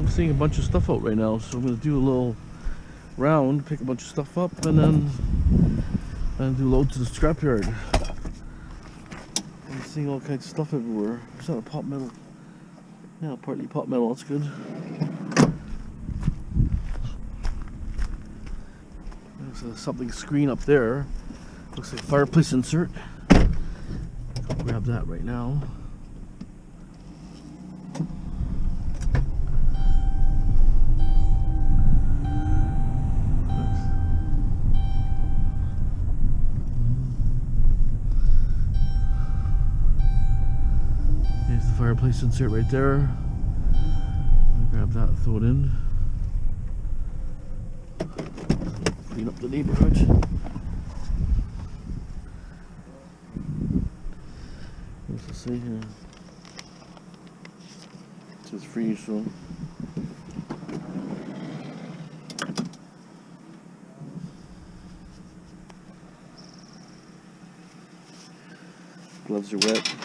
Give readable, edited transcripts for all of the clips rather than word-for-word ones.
I'm seeing a bunch of stuff out right now, so I'm gonna do a little round, pick a bunch of stuff up, and then do load to the scrapyard. I'm seeing all kinds of stuff everywhere. Is that a pot metal? Yeah, partly pot metal. That's good. There's something screen up there. Looks like a fireplace insert. I'll grab that right now. There's the fireplace insert right there. I'll grab that and throw it in. Clean up the neighborhood. What's it say here? It says free, so. Gloves are wet.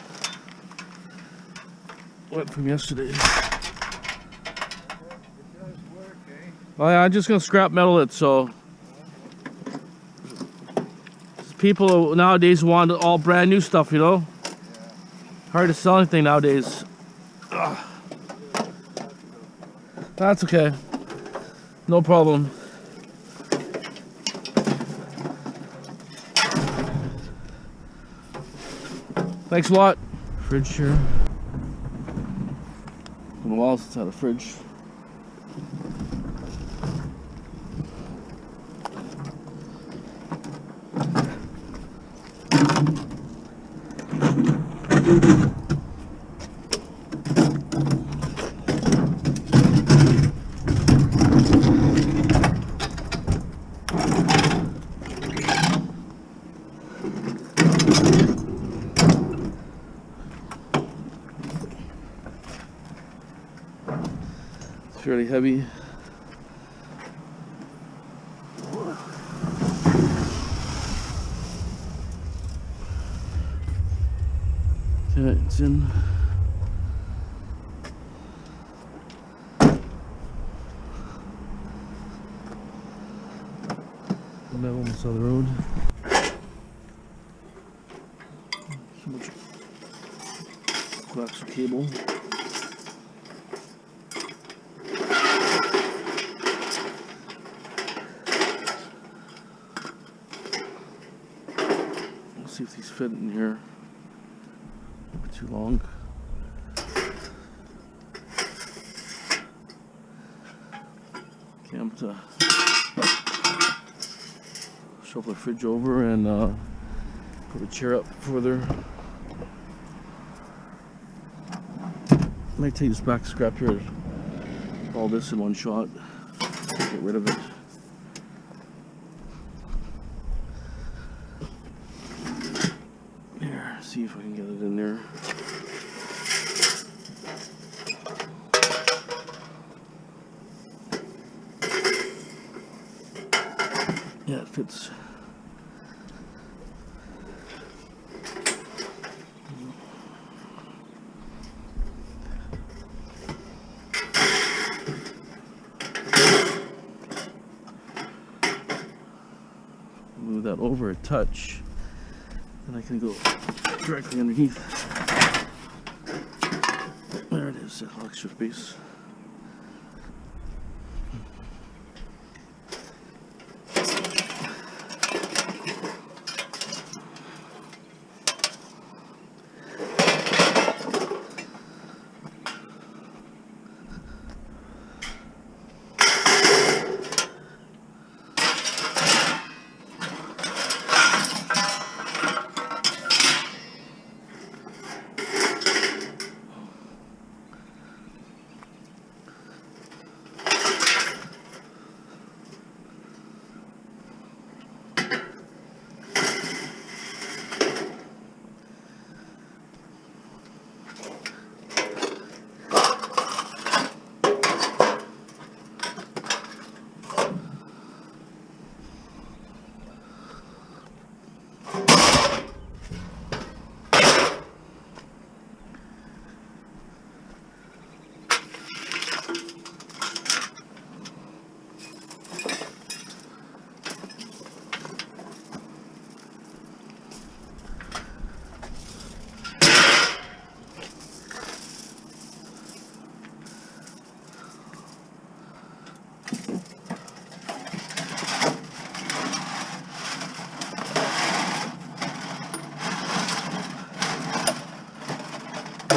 Wet from yesterday. Oh yeah, I'm just gonna scrap metal it, so. People nowadays want all brand new stuff, you know? Hard to sell anything nowadays. Ugh. That's okay. No problem. Thanks a lot. Fridge here. Been a while since I had a fridge. It's fairly heavy. Okay, it's in. Metal on the side of the road. So much coaxial cable. Let's see if these fit in here. Too long. Okay, I'm gonna shuffle the fridge over and put a chair up further. I might take this back to Scrapyard. All this in one shot. Get rid of it. Here, see if I can get it in there. Yeah, it fits. Move that over a touch, and I can go directly underneath. There it is, extra space.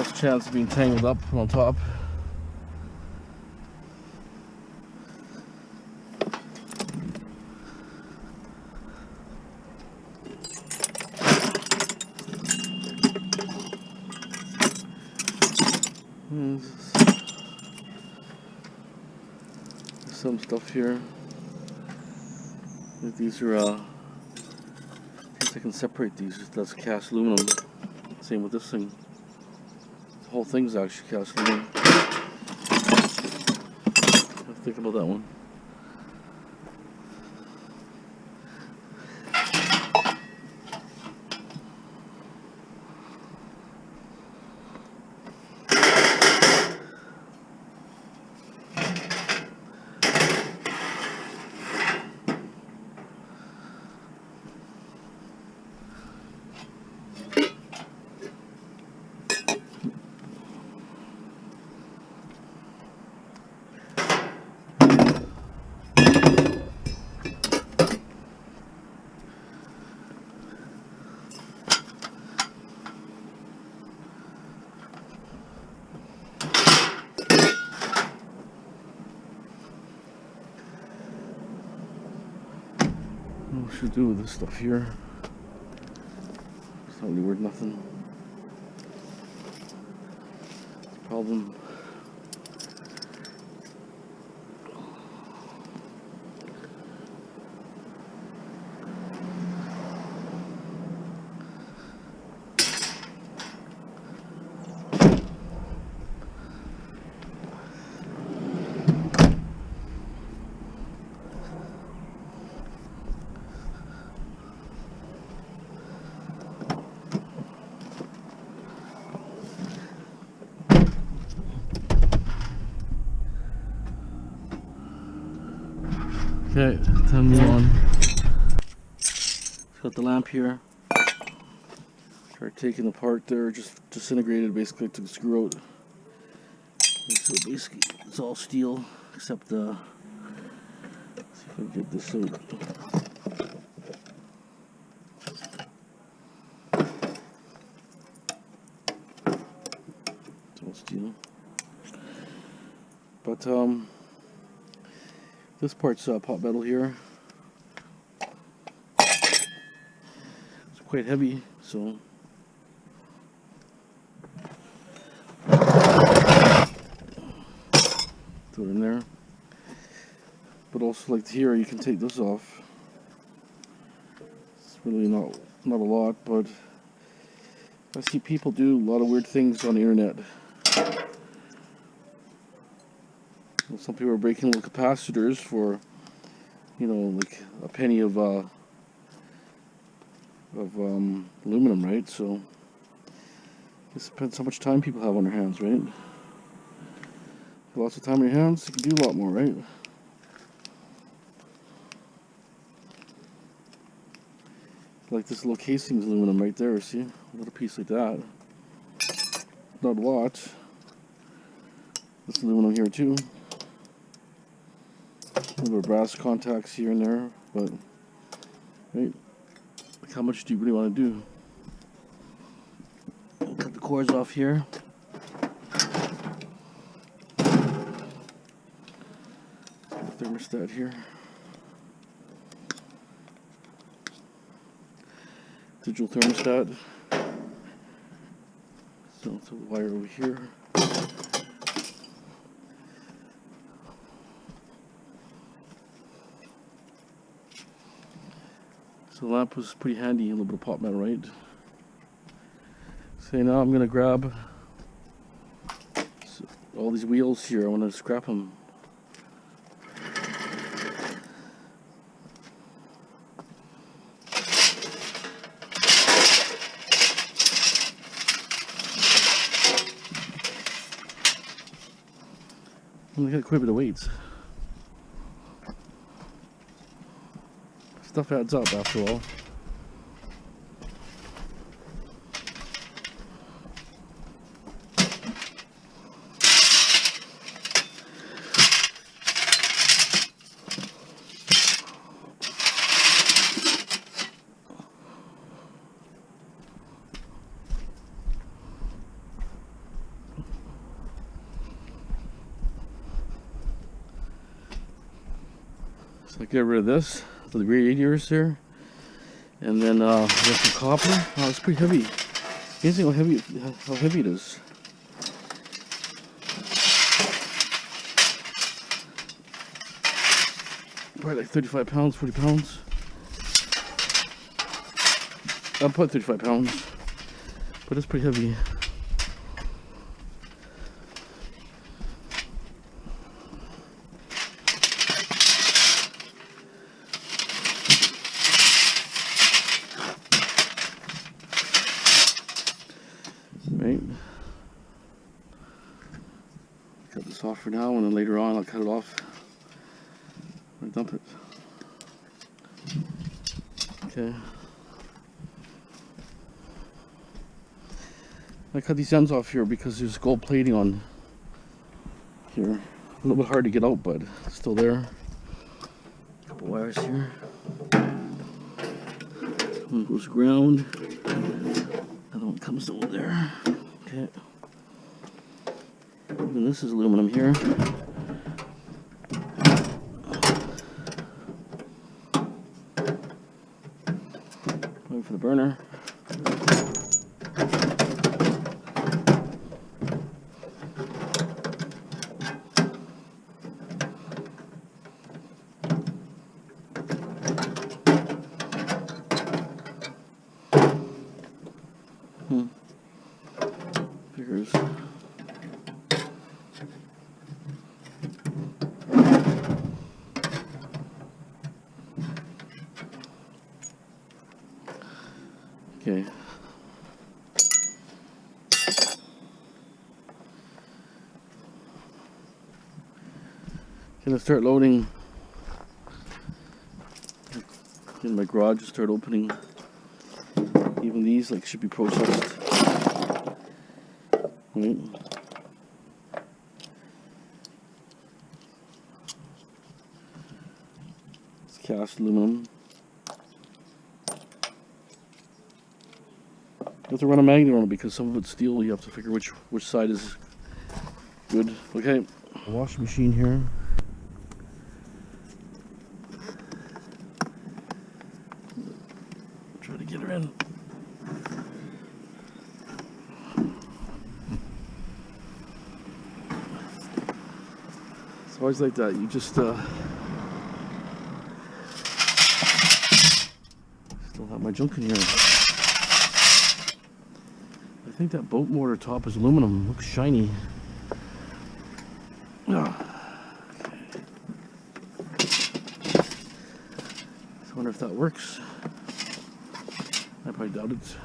less chance of being tangled up on top. Some stuff here. These are I guess I can separate these. That's cast aluminum. Same with this thing. The whole thing's actually cast aluminum. Let's think about that one. What should I do with this stuff here? It's not really worth nothing. It's a problem. Okay, time to move on. Got the lamp here. Start taking apart there, just disintegrated basically, took the screw out. And so basically it's all steel except the, let's see if I can get this out. It's all steel. But this part's pot metal here. It's quite heavy, so throw it in there. But also, like here, you can take this off. It's really not a lot, but I see people do a lot of weird things on the internet. Some people are breaking little capacitors for, you know, like a penny of aluminum, right? So it depends how much time people have on their hands, right? Lots of time on your hands, you can do a lot more, right? Like this little casing's aluminum right there, see? A little piece like that. Not a lot. This aluminum here too. A little bit of brass contacts here and there, but right, like how much do you really want to do? Cut the cords off here. Thermostat here. Digital thermostat. So it's a wire over here. So the lamp was pretty handy, a little bit of pot metal, right? So now I'm going to grab all these wheels here. I want to scrap them. They got quite a bit of weight. Stuff adds up after all. So I get rid of this, the radiators there, and then get some copper. Oh, it's pretty heavy. Amazing how heavy it is. Probably like 35 pounds, 40 pounds. I'll put 35 pounds, but it's pretty heavy. Right. Cut this off for now, and then later on I'll cut it off and dump it. Okay. I cut these ends off here because there's gold plating on here. A little bit hard to get out, but it's still there. A couple wires here. One goes ground. Another one comes over there. Okay. And this is aluminum here. Wait for the burner. Figures. Okay. Gonna start loading. In my garage, just start opening. Even these like should be processed. Right. It's cast aluminum. You have to run a magnet on it because some of it's steel. You have to figure which side is good. Okay, a washing machine here. Try to get her in. It's always like that. You just still have my junk in here. I think that boat motor top is aluminum. Looks shiny. Oh. I wonder if that works. I probably doubt it.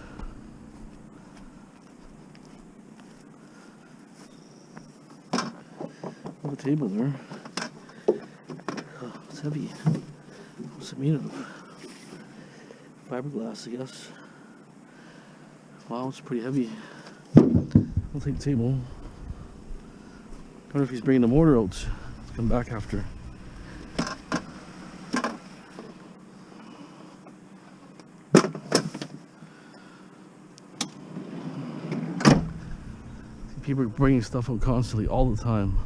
On the table there. Oh, it's heavy. What's it made of? Fiberglass, I guess. Wow, it's pretty heavy. I'll take the table. I wonder if he's bringing the motor out. Let's come back after. People are bringing stuff out constantly, all the time.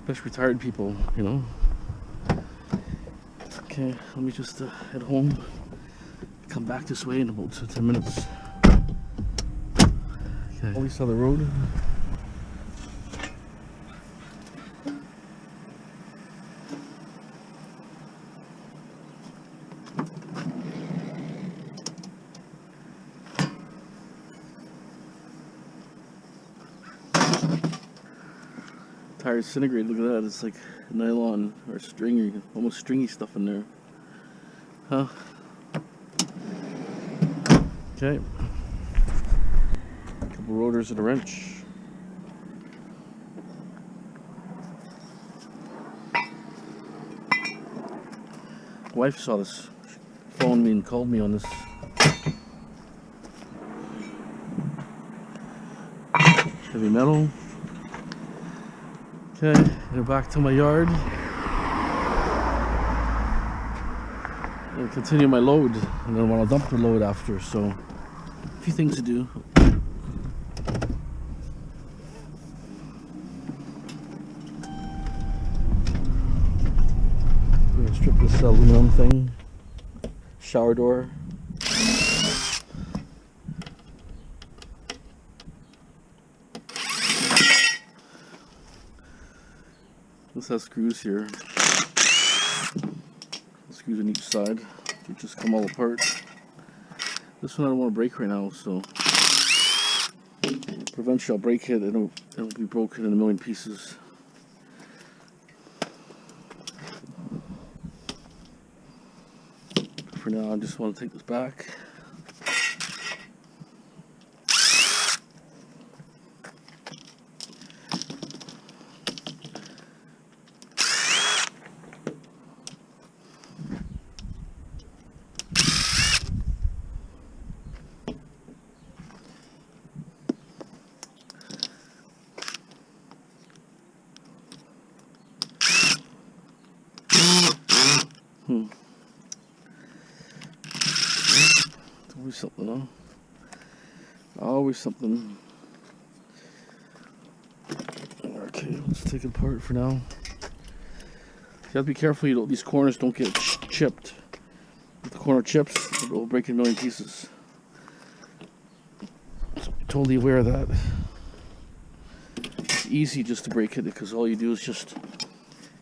Especially retired people, you know. Okay, let me just head home. Come back this way in about 10 minutes. Okay, always saw the road. Tire disintegrated, look at that, it's like nylon or stringy, almost stringy stuff in there. Huh? Okay. A couple rotors and a wrench. Wife saw this, phoned me and called me on this. Heavy metal. Okay, go back to my yard and continue my load, and then I'll dump the load after. So, a few things to do. Strip this aluminum thing. Shower door. This has screws here. Screws on each side. They just come all apart. This one I don't want to break right now, so eventually I'll break it and it'll be broken in a million pieces. For now, I just want to take this back. Always something, huh? Always something. Okay, let's take it apart for now. You have to be careful these corners don't get chipped. If the corner chips, it will break in a million pieces. So be totally aware of that. It's easy just to break it because all you do is just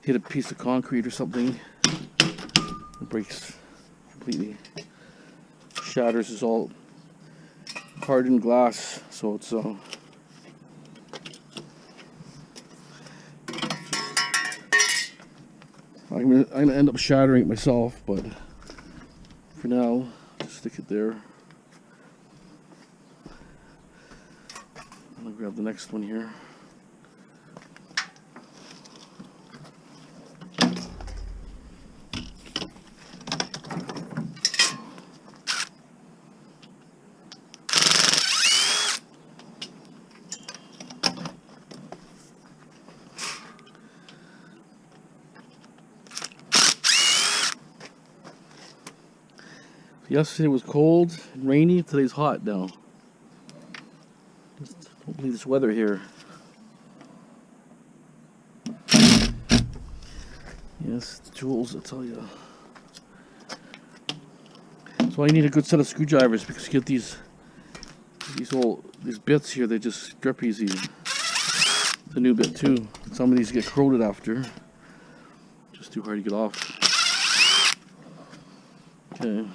hit a piece of concrete or something. It breaks completely. Shatters is all hardened glass, so it's I'm gonna end up shattering it myself, but for now, just stick it there. I'm gonna grab the next one here. Yesterday was cold and rainy. Today's hot now. Just don't believe this weather here. Yes, it's tools, I tell you. That's why you need a good set of screwdrivers, because you get these bits here. They just strip easy. It's a new bit too. Some of these get corroded after. Just too hard to get off. Okay.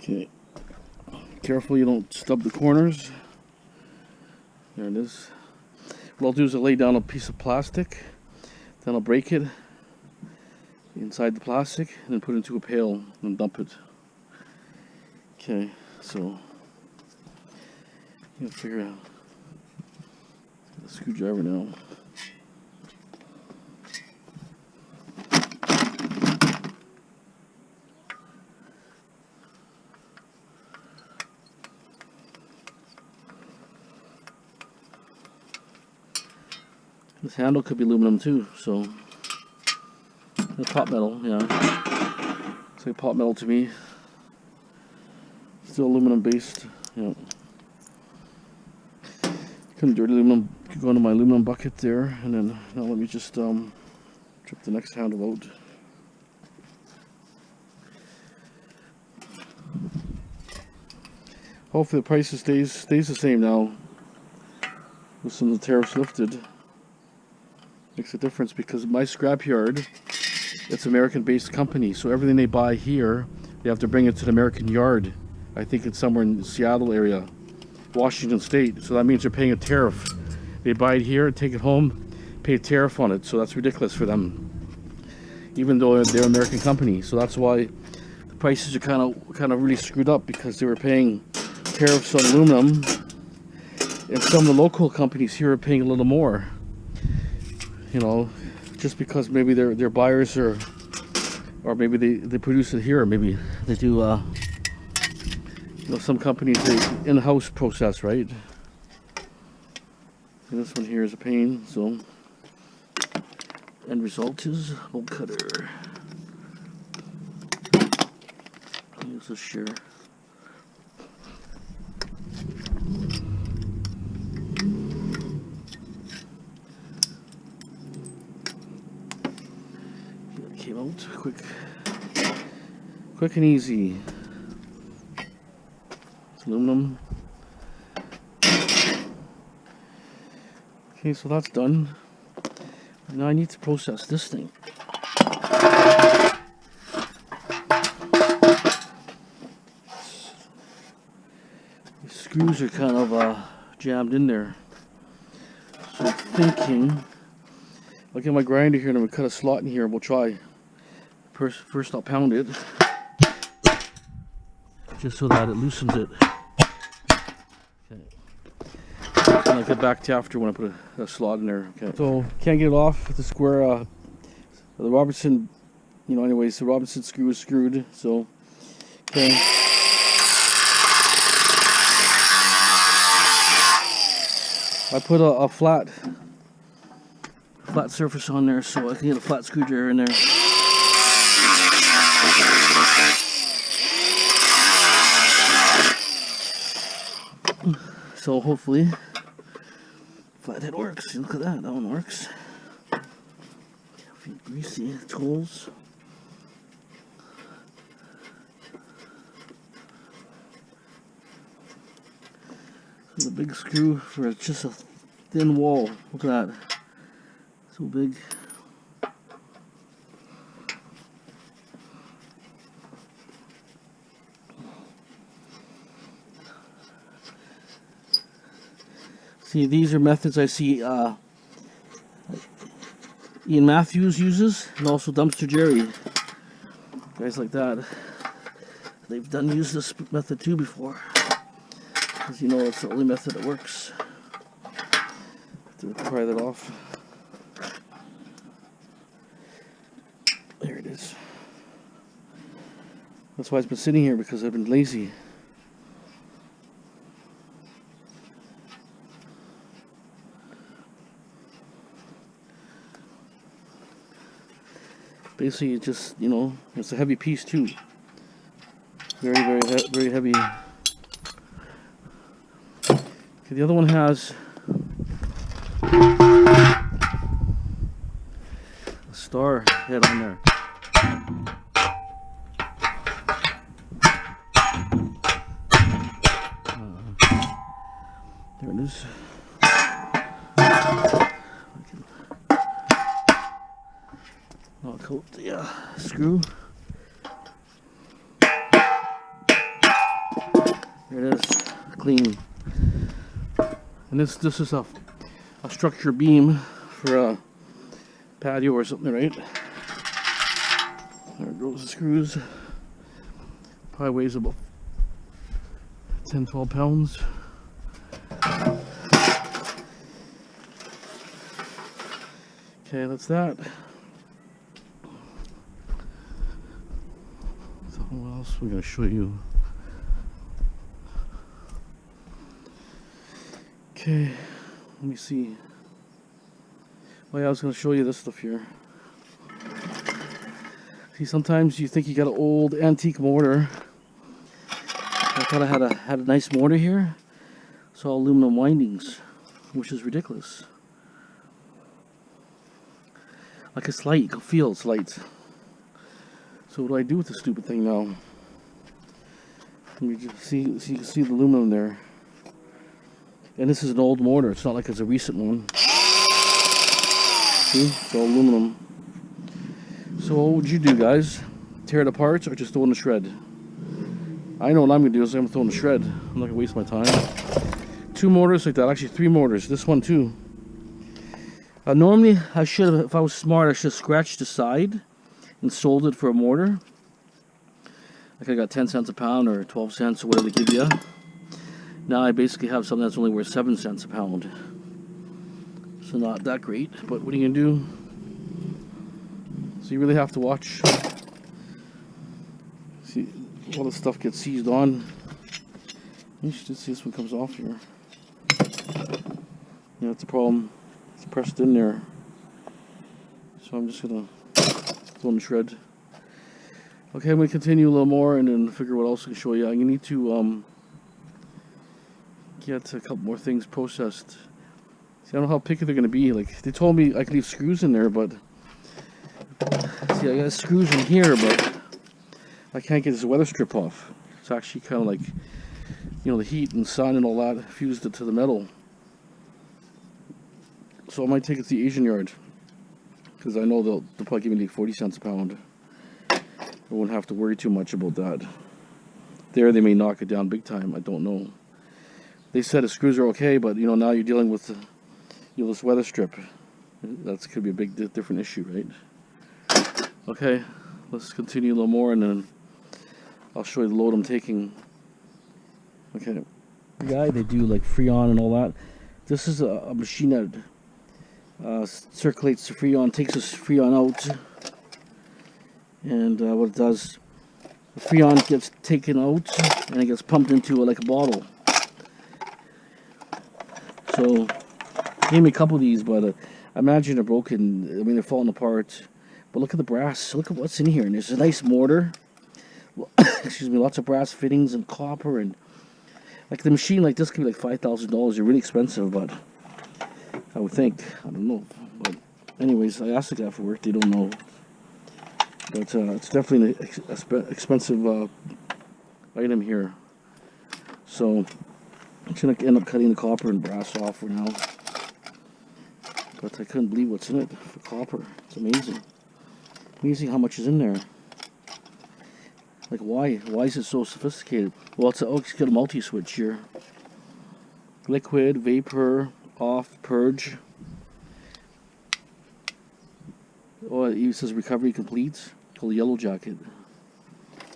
Okay, careful you don't stub the corners. There it is. What I'll do is I'll lay down a piece of plastic, then I'll break it inside the plastic and then put it into a pail and dump it. Okay, so you gotta figure out the screwdriver now. This handle could be aluminum too, so it's pot metal, yeah. It's like pot metal to me. Still aluminum based, yeah. Couldn't dirty aluminum, could go into my aluminum bucket there, and then now let me just trip the next handle out. Hopefully the price stays the same now with some of the tariffs lifted. Makes a difference because my Scrapyard, it's American based company, so everything they buy here they have to bring it to the American yard. I think it's somewhere in the Seattle area, Washington State, so that means they're paying a tariff. They buy it here, take it home, pay a tariff on it, so that's ridiculous for them, even though they're an American company. So that's why the prices are kind of really screwed up, because they were paying tariffs on aluminum And some of the local companies here are paying a little more. You know, just because maybe their buyers are, or maybe they produce it here, or maybe they do. You know, some companies they in-house process, right? And this one here is a pain. So, end result is bolt cutter. Use this shear. Came out quick and easy. It's aluminum. Okay, so that's done. Now I need to process this thing. The screws are kind of jammed in there. So I'm thinking, I'll get my grinder here and I'm going to cut a slot in here and we'll try. First I'll pound it, just so that it loosens it. Okay. And I'll get back to after when I put a slot in there. Okay. So can't get it off with the square. The Robertson, you know. Anyways, the Robertson screw is screwed. So okay. I put a flat surface on there so I can get a flat screwdriver in there. So hopefully flathead works. Look at that, that one works. A few greasy tools. The big screw for just a thin wall. Look at that. So big. See, these are methods I see Ian Matthews uses, and also Dumpster Jerry. Guys like that. They've used this method too before. Because you know it's the only method that works. Have to pry that off. There it is. That's why it's been sitting here, because I've been lazy. Basically, it just, you know, it's a heavy piece too. Very heavy. Okay, the other one has a star head on there. There it is. I'll coat the screw. There it is, clean. And this is a structure beam for a patio or something, right? There goes the screws. Probably weighs about 10-12 pounds. Okay, that's that. So what else we're gonna show you? Okay, let me see. Oh yeah, I was gonna show you this stuff here. See, sometimes you think you got an old antique mortar. I thought I had a nice mortar here. It's all aluminum windings, which is ridiculous. Like it's light, you can feel it's light. So what do I do with this stupid thing now? Let me just see you can see the aluminum there. And this is an old mortar, it's not like it's a recent one. See, it's all aluminum. So what would you do, guys? Tear it apart or just throw it in the shred? I know what I'm gonna do is I'm gonna throw it in the shred. I'm not gonna waste my time. 2 mortars like that, actually 3 mortars, this one too. Normally, I should have, if I was smart, I should have scratched the side and sold it for a mortar. Like I got 10 cents a pound or 12 cents or whatever they give you. Now I basically have something that's only worth 7 cents a pound. So not that great, but what are you gonna do? So you really have to watch. See, all the stuff gets seized on. You should see this one comes off here. Yeah, it's a problem. It's pressed in there. So I'm just gonna throw in the shred. Okay, I'm gonna continue a little more and then figure what else I can show you. I'm gonna need to get a couple more things processed. See, I don't know how picky they're gonna be. Like, they told me I could leave screws in there, but see, I got screws in here, but I can't get this weather strip off. It's actually kind of like, you know, the heat and sun and all that fused it to the metal. So I might take it to the Asian yard, because I know they'll probably give me like 40 cents a pound. I won't have to worry too much about that. There they may knock it down big time, I don't know. They said the screws are okay, but you know, now you're dealing with the, you know, this weather strip. That's could be a big different issue, right? Okay, let's continue a little more and then I'll show you the load I'm taking. Okay, they do like Freon and all that. This is a machine that circulates the Freon, takes this Freon out, and what it does, the Freon gets taken out and it gets pumped into like a bottle. So, gave me a couple of these, but I imagine they're broken. I mean, they're falling apart. But look at the brass. Look at what's in here. And there's a nice mortar. Excuse me, lots of brass fittings and copper, and like the machine like this could be like $5,000. They're really expensive, but I would think, I don't know. But anyways, I asked the guy for work. They don't know. But it's definitely an expensive item here. So I'm gonna end up cutting the copper and brass off for now. But I couldn't believe what's in it for copper. It's amazing. Amazing how much is in there. Like, why? Why is it so sophisticated? Well, it's got a multi-switch here. Liquid, vapor, off, purge. Oh, it even says recovery complete. Called the yellow jacket.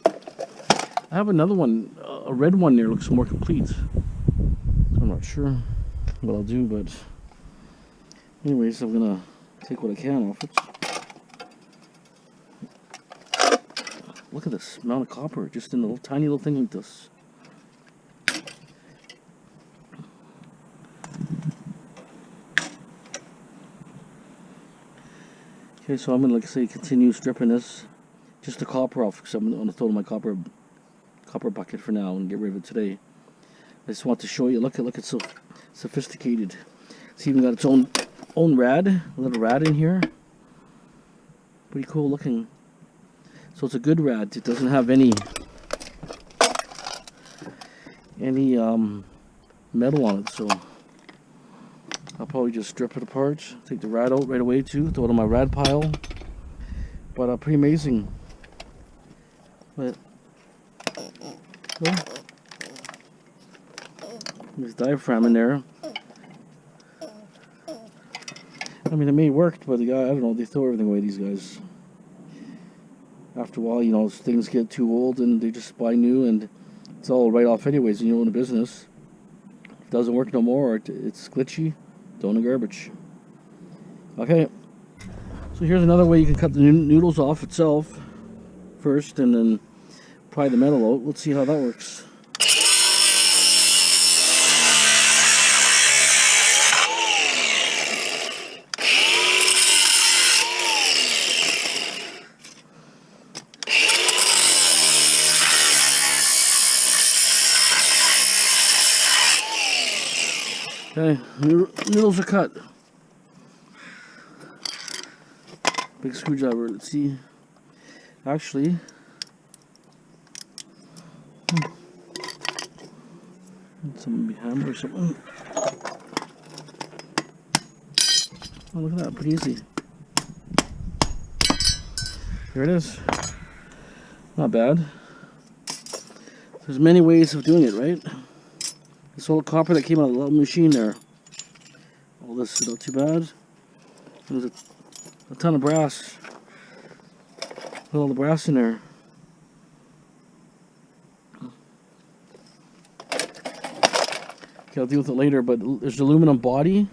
I have another one, a red one there, looks more complete. I'm not sure what I'll do, but anyways, I'm gonna take what I can off it. Look at this amount of copper just in a little tiny little thing like this. Okay, so I'm gonna, like I say, continue stripping this, just the copper off, because I'm gonna throw in my copper bucket for now and get rid of it today. I just want to show you. Look, it's so sophisticated. It's even got its own rad, a little rad in here. Pretty cool looking. So it's a good rad. It doesn't have any metal on it. So I'll probably just strip it apart, take the rad out right away too, throw it on my rad pile. But pretty amazing. But well, there's diaphragm in there. I mean, it may work, but the guy, I don't know, they throw everything away, these guys. After a while, you know, things get too old and they just buy new, and it's all right off anyways. You own a business. If it doesn't work no more, or it's glitchy, throw in the garbage. Okay, so here's another way you can cut the noodles off itself first and then pry the metal out. Let's see how that works. Okay, noodles are cut. Big screwdriver, let's see. Actually, something behind or something. Oh, look at that, pretty easy. Here it is. Not bad. There's many ways of doing it, right? This old copper that came out of the little machine there. All this is not too bad. There's a ton of brass. Put all the brass in there. Okay, I'll deal with it later, but there's aluminum body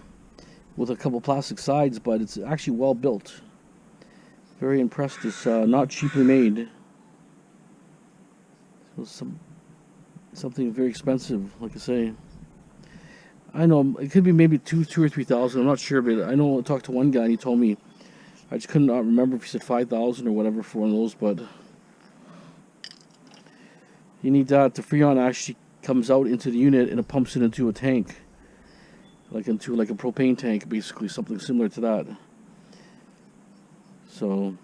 with a couple plastic sides, but it's actually well built. Very impressed. It's not cheaply made. So something very expensive, like I say. I know it could be maybe two or 3,000. I'm not sure, but I know I talked to one guy and he told me, I just couldn't remember if he said 5,000 or whatever for one of those, but you need that. The Freon actually comes out into the unit and it pumps it into a tank, into a propane tank, basically something similar to that. So,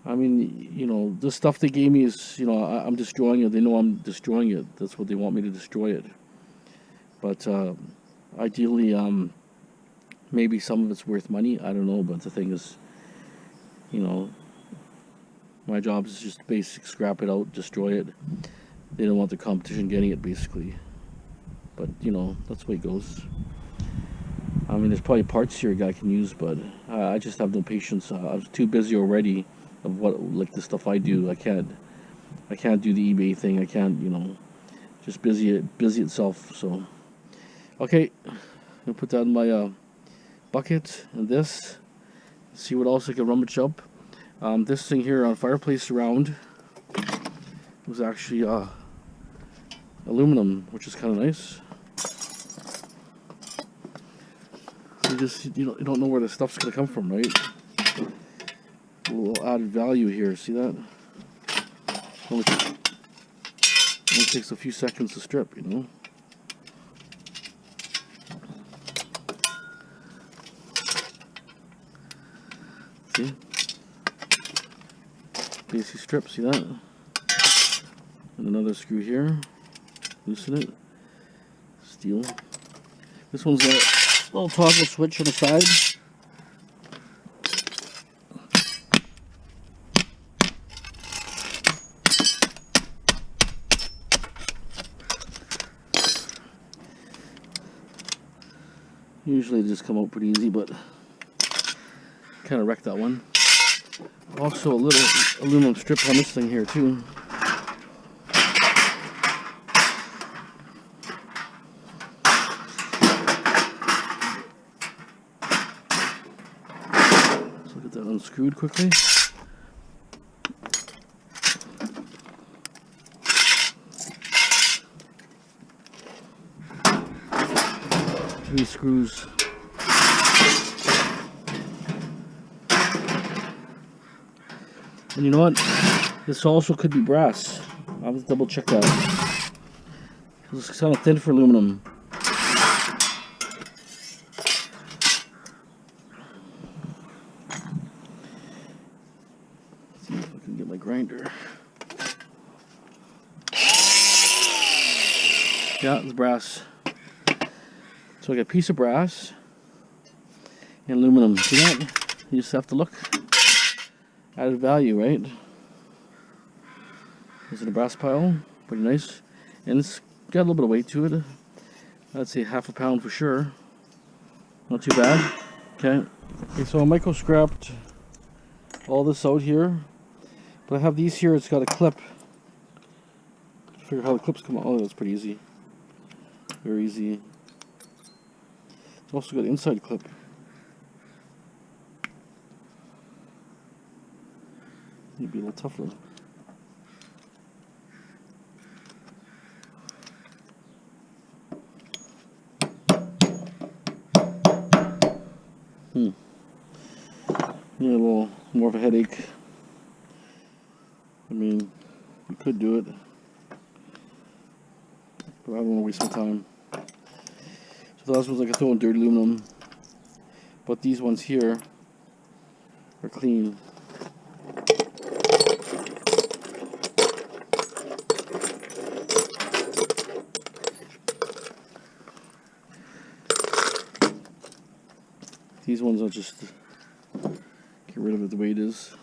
I mean, you know, this stuff they gave me is, you know, I'm destroying it. They know I'm destroying it. That's what they want me to destroy it. But ideally, maybe some of it's worth money. I don't know. But the thing is, you know, my job is just basic scrap it out, destroy it. They don't want the competition getting it, basically. But, you know, that's the way it goes. I mean, there's probably parts here a guy can use, but I just have no patience. I was too busy already of the stuff I do. I can't do the eBay thing. I can't, you know, just busy itself. So, okay, I'm gonna put that in my bucket and this. See what else I can rummage up. This thing here on fireplace round was actually aluminum, which is kind of nice. You don't know where the stuff's gonna come from, right? A little added value here. See that? Only takes a few seconds to strip, you know. See? Basic strip. See that? And another screw here. Loosen it. Steel. This one's got a little toggle switch on the side. Usually they just come out pretty easy, but kind of wrecked that one. Also a little aluminum strip on this thing here too. So get that unscrewed quickly. 3 screws. And you know what? This also could be brass. I'll have to double check that. It's kind of thin for aluminum. Let's see if I can get my grinder. Yeah, it's brass. So I got a piece of brass and aluminum. See that? You just have to look. Added value, right? This is a brass pile. Pretty nice. And it's got a little bit of weight to it. I'd say half a pound for sure. Not too bad. Okay. So I micro scrapped all this out here. But I have these here. It's got a clip. Figure how the clips come out. Oh, that's pretty easy. Very easy. It's also got an inside clip. It'd be a little tougher. Yeah, a little more of a headache. I mean, you could do it, but I don't want to waste my time. So those ones I can throw in dirty aluminum, but these ones here are clean. These ones I'll just get rid of it the way it is,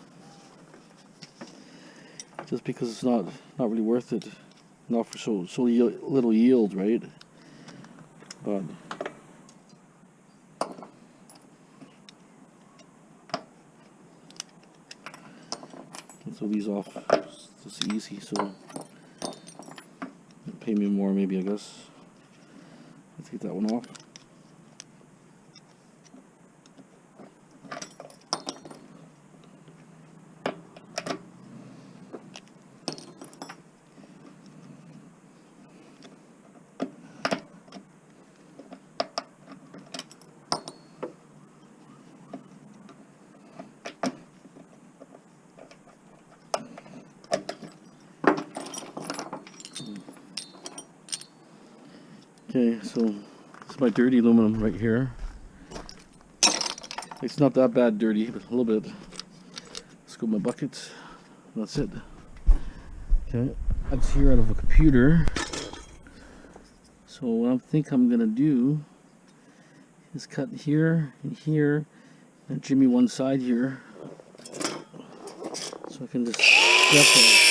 just because it's not really worth it. Not for so little yield, right? But so these off just easy, so pay me more maybe, I guess. Take that one off. Okay, so this is my dirty aluminum right here. It's not that bad dirty, but a little bit. Let's go with my bucket. That's it. Okay, that's here out of a computer. So what I think I'm gonna do is cut here and here and jimmy one side here, so I can just grab that.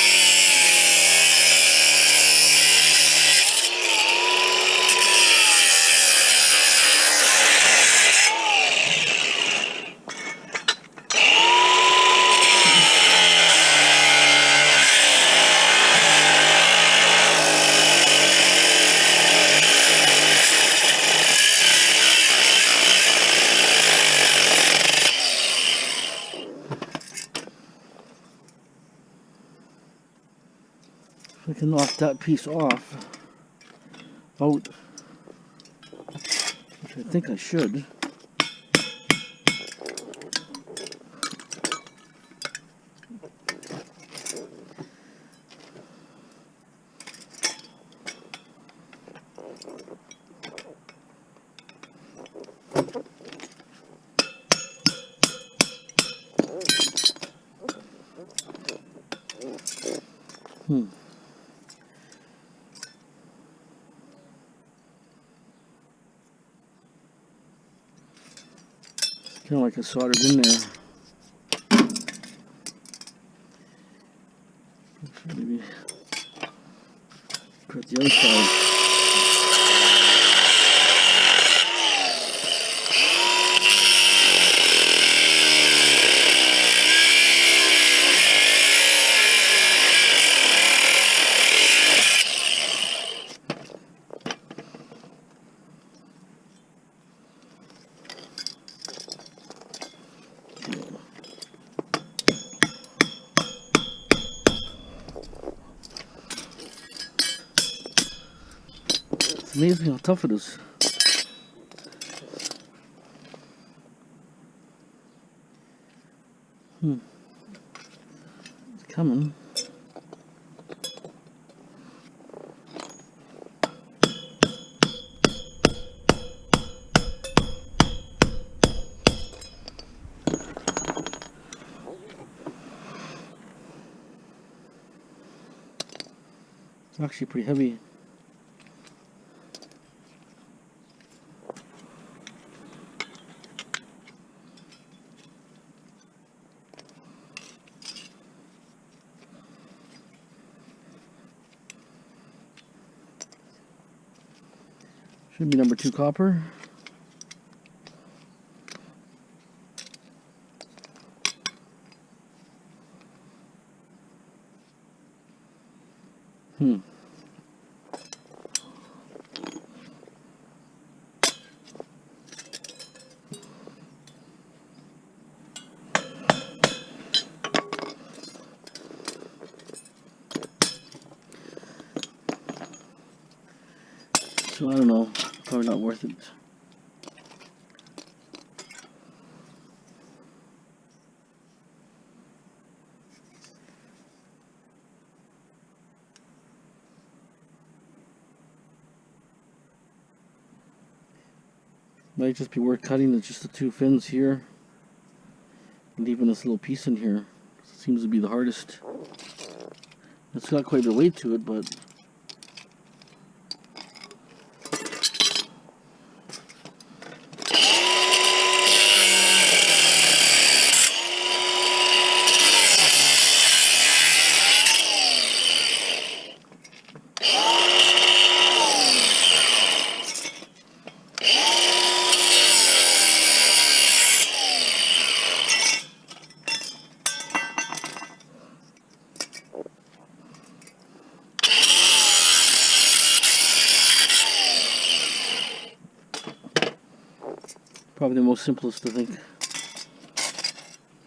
I can knock that piece off out, which I think I should. Kind of like it's soldered in there. Maybe put the other side. It's amazing how tough it is. It's coming. It's actually pretty heavy. Should be number 2 copper. So I don't know, probably not worth it. Might just be worth cutting just the 2 fins here and leaving this little piece in here. Seems to be the hardest. It's got quite a bit of weight to it, but Probably the most simplest, I think.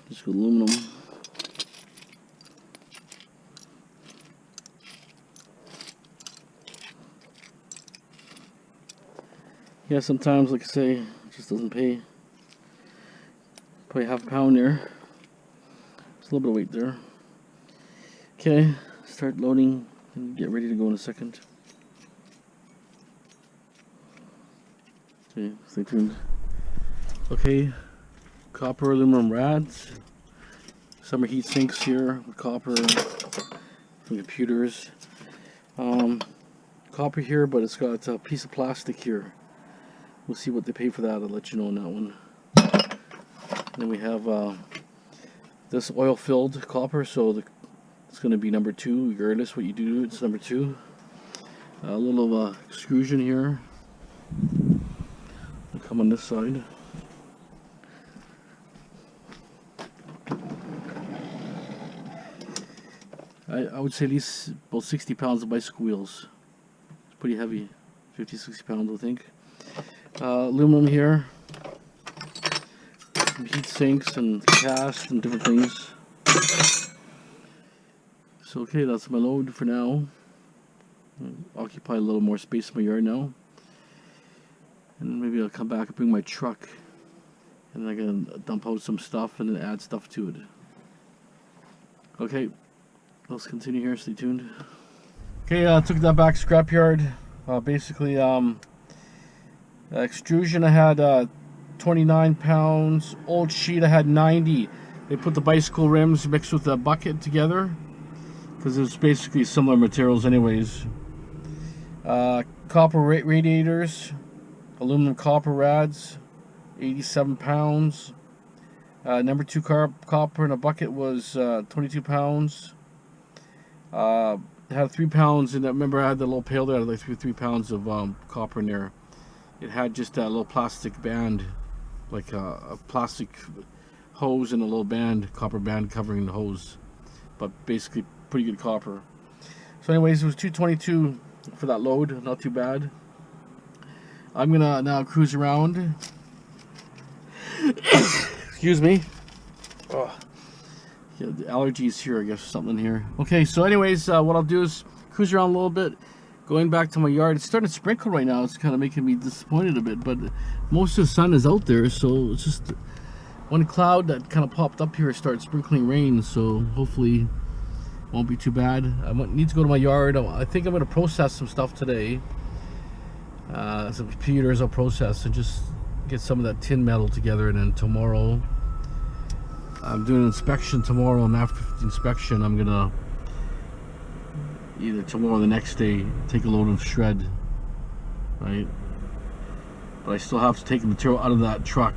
Just aluminum. Yeah, sometimes, like I say, it just doesn't pay. Probably half a pound there. There's a little bit of weight there. Okay, start loading and get ready to go in a second. Okay, stay tuned. Okay, copper aluminum rads. Some are heat sinks here with copper from computers. Copper here, but it's got a piece of plastic here. We'll see what they pay for that. I'll let you know on that one. And then we have this oil-filled copper, so it's going to be number 2, regardless what you do. It's number 2. A little extrusion here. I'll come on this side. I would say at least about 60 pounds of bicycle wheels. It's pretty heavy, 50, 60 pounds, I think. Aluminum here, some heat sinks and cast and different things. So okay, that's my load for now. I'll occupy a little more space in my yard now, and maybe I'll come back and bring my truck, and I can dump out some stuff and then add stuff to it. Okay, let's continue here. Stay tuned. Okay, I took that back scrapyard. Basically, extrusion I had 29 pounds. Old sheet I had 90. They put the bicycle rims mixed with the bucket together because it's basically similar materials anyways. Copper radiators, aluminum copper rads, 87 pounds. Number 2 copper in a bucket was 22 pounds. Had 3 pounds in that. Remember, I had the little pail there, I had like 3 pounds of copper in there. It had just a little plastic band, like a plastic hose and a little band, copper band covering the hose, but basically pretty good copper. So anyways, it was 222 for that load, not too bad. I'm gonna now cruise around. Excuse me. Oh. Yeah, the allergies here, I guess, something here. Okay, so anyways, what I'll do is cruise around a little bit. Going back to my yard, it's starting to sprinkle right now. It's kind of making me disappointed a bit, but most of the sun is out there, so it's just one cloud that kind of popped up here started sprinkling rain, so hopefully it won't be too bad. I need to go to my yard. I think I'm going to process some stuff today. Some computers I'll process and just get some of that tin metal together, and then tomorrow I'm doing an inspection tomorrow, and after the inspection I'm gonna either tomorrow or the next day take a load of shred, right? But I still have to take the material out of that truck.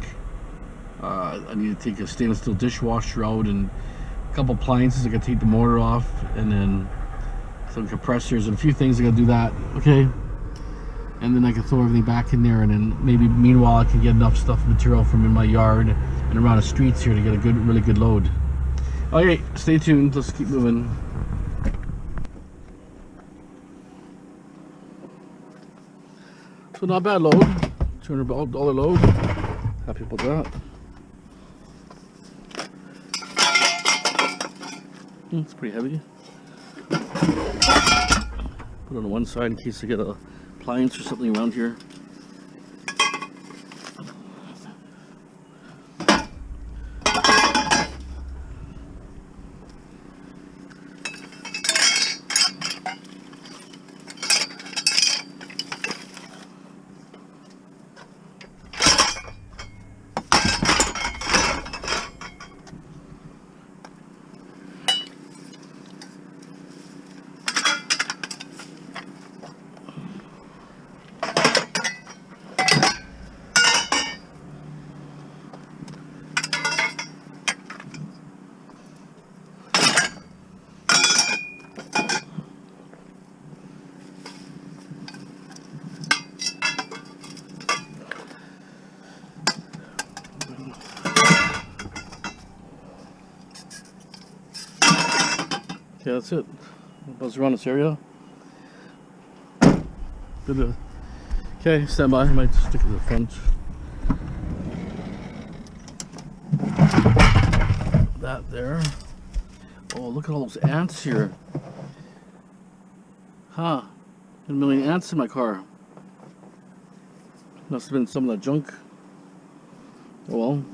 I need to take a stainless steel dishwasher out and a couple appliances. I gotta take the motor off, and then some compressors and a few things. I gotta do that, okay? And then I can throw everything back in there, and then maybe meanwhile I can get enough material from in my yard and around the streets here to get a really good load. Okay, stay tuned. Let's keep moving. So not bad load, $200 load. Happy about that. It's pretty heavy. Put it on one side in case I get a appliance or something around here. Okay, that's it. Buzz around this area. Good. Okay, stand by. I might stick to the front. that there. Oh, look at all those ants here. Huh. Got a million ants in my car. Must have been some of that junk. Oh well.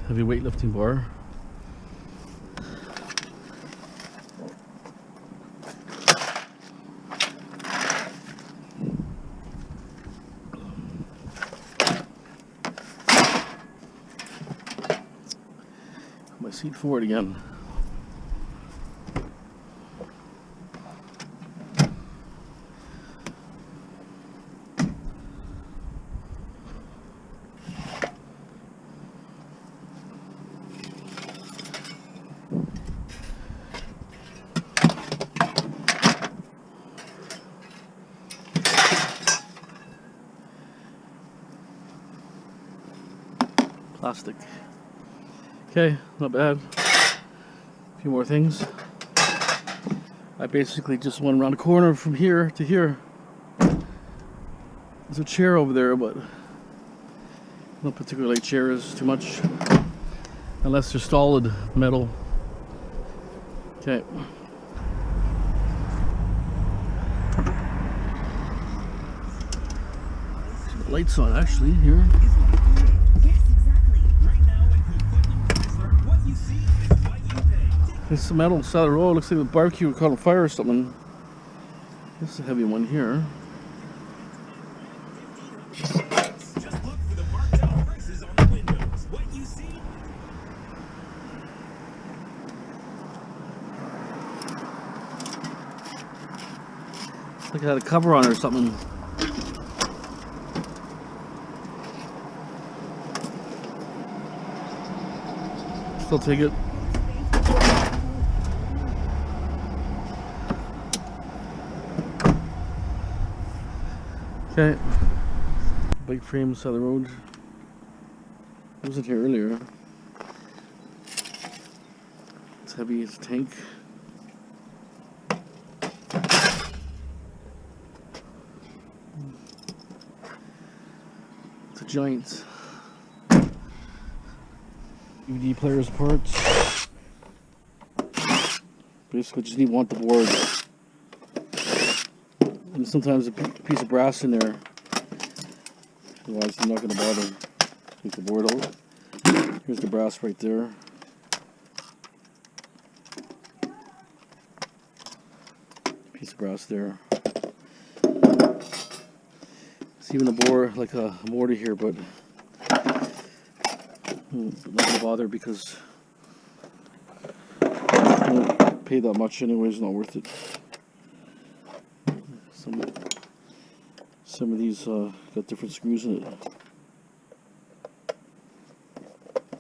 Heavy weightlifting bar. Put my seat forward again. Plastic. Okay, not bad. A few more things. I basically just went around the corner from here to here. There's a chair over there, but no particularly chair is too much. Unless they're solid metal. Okay. Lights on actually here. There's some metal on the side of the road. Looks like the barbecue caught on fire or something. This is a heavy one here. Looks like it had a cover on it or something. Still take it. Okay, bike frame side of the road. I wasn't here earlier. It's heavy, it's a tank. It's a giant. DVD player's parts. Basically just want the board. And sometimes a piece of brass in there, otherwise I'm not going to bother. Take the board out. Here's the brass right there. Piece of brass there. It's even a bore, like a mortar here, but I'm not going to bother because I don't pay that much anyway, it's not worth it. Some of these got different screws in it.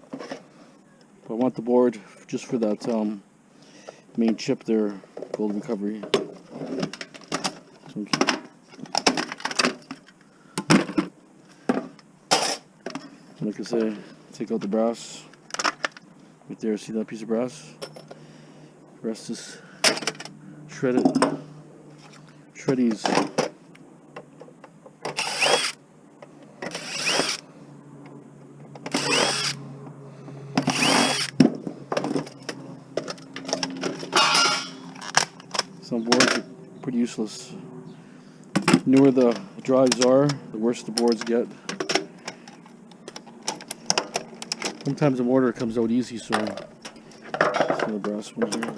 But I want the board just for that main chip there, gold recovery. Okay. Like I say, take out the brass. Right there, see that piece of brass? The rest is shredded. Shreddies. Some boards are pretty useless. The newer the drives are, the worse the boards get. Sometimes the mortar comes out easy, so it's the brass one here.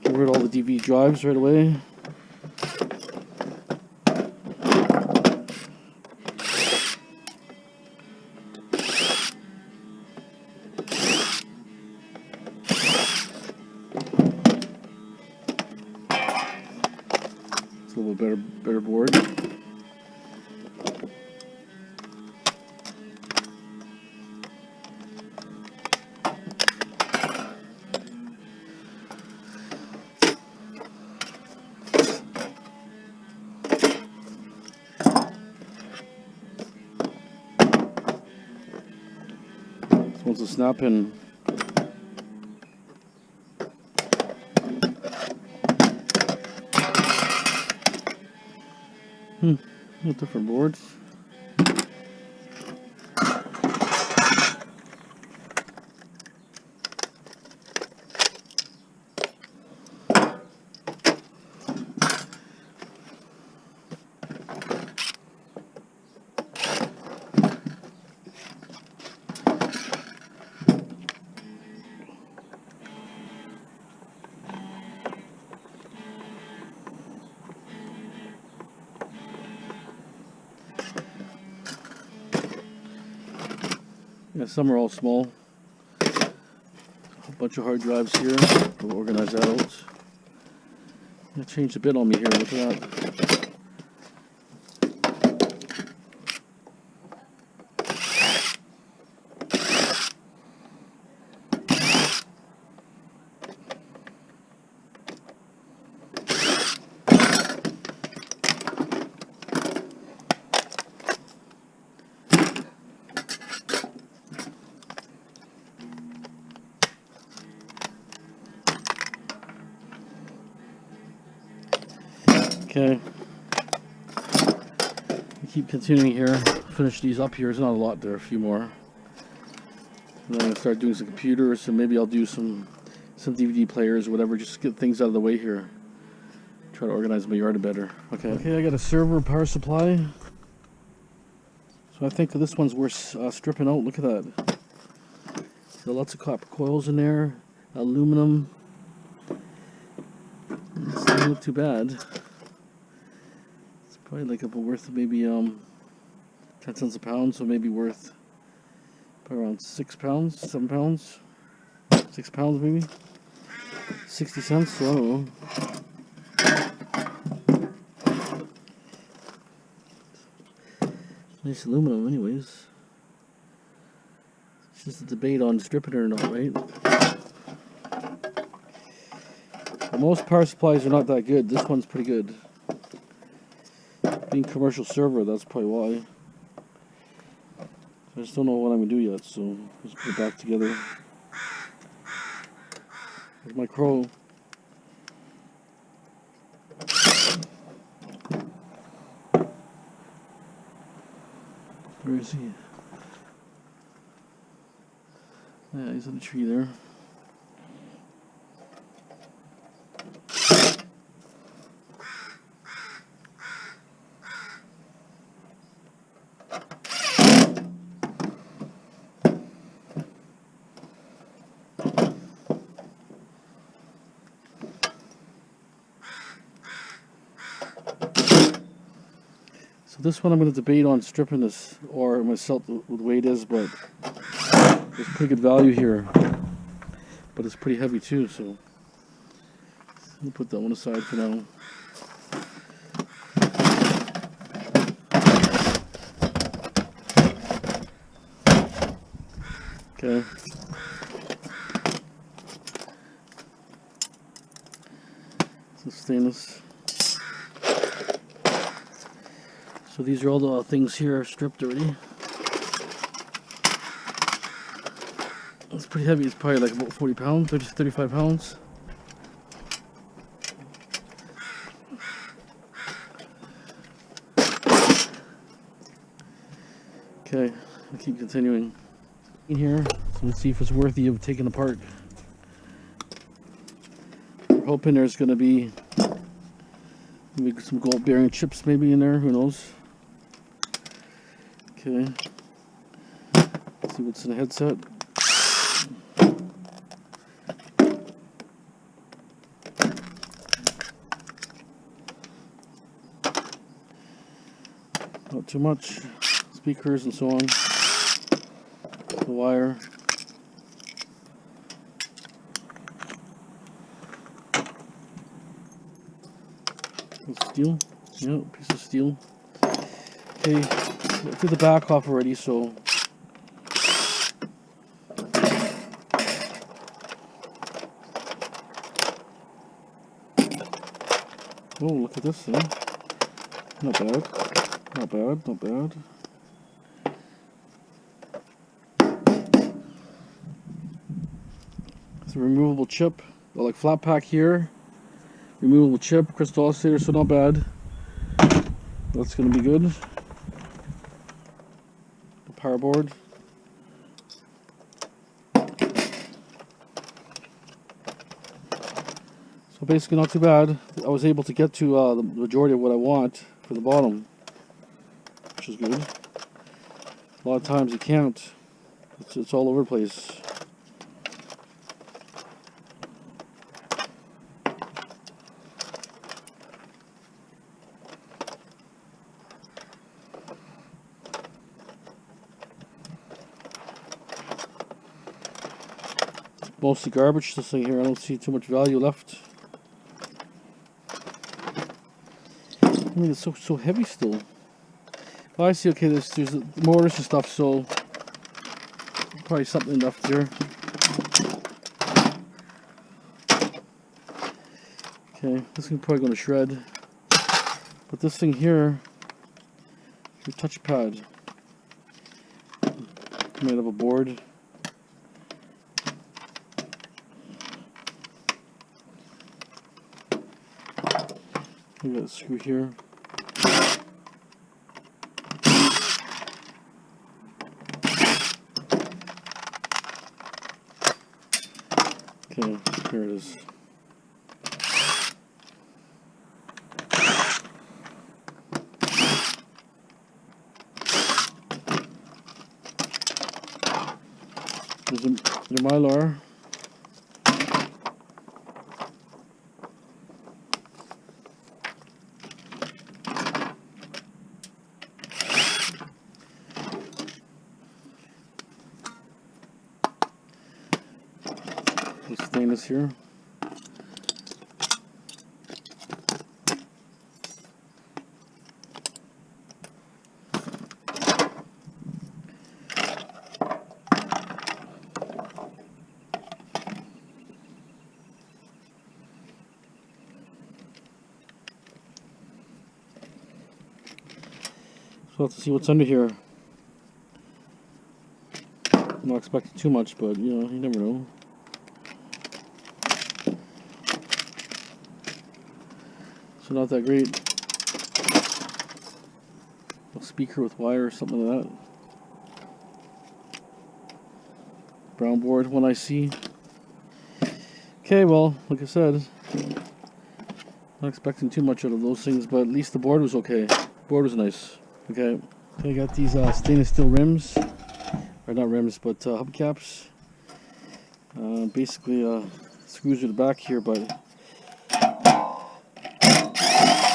Get rid of all the DVD drives right away. a little better board. This one's a snap in. Different boards. Yeah, some are all small. A bunch of hard drives here. We'll organize that out. It changed a bit on me here. Look at that. Okay, we keep continuing here. Finish these up here. There's not a lot there, a few more. And then I'm gonna start doing some computers, and maybe I'll do some DVD players or whatever. Just get things out of the way here. Try to organize my yard better. Okay, I got a server power supply. So I think this one's worth stripping out. Look at that. So lots of copper coils in there, aluminum. It doesn't look too bad. Probably like worth maybe 10 cents a pound, so maybe worth probably around 6 pounds, 7 pounds, 6 pounds maybe, 60 cents. So I don't know. Nice aluminum, anyways. It's just a debate on stripping it or not, right? Most power supplies are not that good. This one's pretty good. Being commercial server, that's probably why. I just don't know what I'm gonna do yet, so let's put it back together. There's my crow. Where is he? Yeah, he's in the tree there. This one I'm going to debate on stripping this, or I'm going to sell it the way it is, but there's pretty good value here. But it's pretty heavy too, so we'll put that one aside for now. Okay. Some stainless. So these are all the things here stripped already. It's pretty heavy. It's probably like about 40 pounds, 35 pounds. Okay, I'll keep continuing in here. So let's see if it's worthy of taking apart. We're hoping there's going to be maybe some gold bearing chips maybe in there. Who knows? Okay. Let's see what's in the headset. Not too much. Speakers and so on. The wire. Steel. Yeah, piece of steel. Okay, I took the back off already, so. Oh, look at this thing. Not bad. Not bad, not bad. It's a removable chip. Like flat pack here. Removable chip, crystal oscillator, so not bad. That's going to be good. The power board. So basically not too bad. I was able to get to the majority of what I want for the bottom, which is good. A lot of times you can't. It's all over the place. Mostly garbage, this thing here. I don't see too much value left. I mean, it's so heavy still. Oh, I see. Okay, there's motors and stuff, so probably something left here. Okay, this thing's probably going to shred. But this thing here, your touchpad, made of a board. We got a screw here. Okay, here it is. There's your Mylar. The stainless here. So let's see what's under here. I'm not expecting too much, but you know, you never know. So not that great. A speaker with wire or something like that. Brown board, one I see. Okay, well, like I said, not expecting too much out of those things, but at least the board was okay. Board was nice. Okay, I got these stainless steel rims, or not rims, but hubcaps. Basically, screws are the back here, but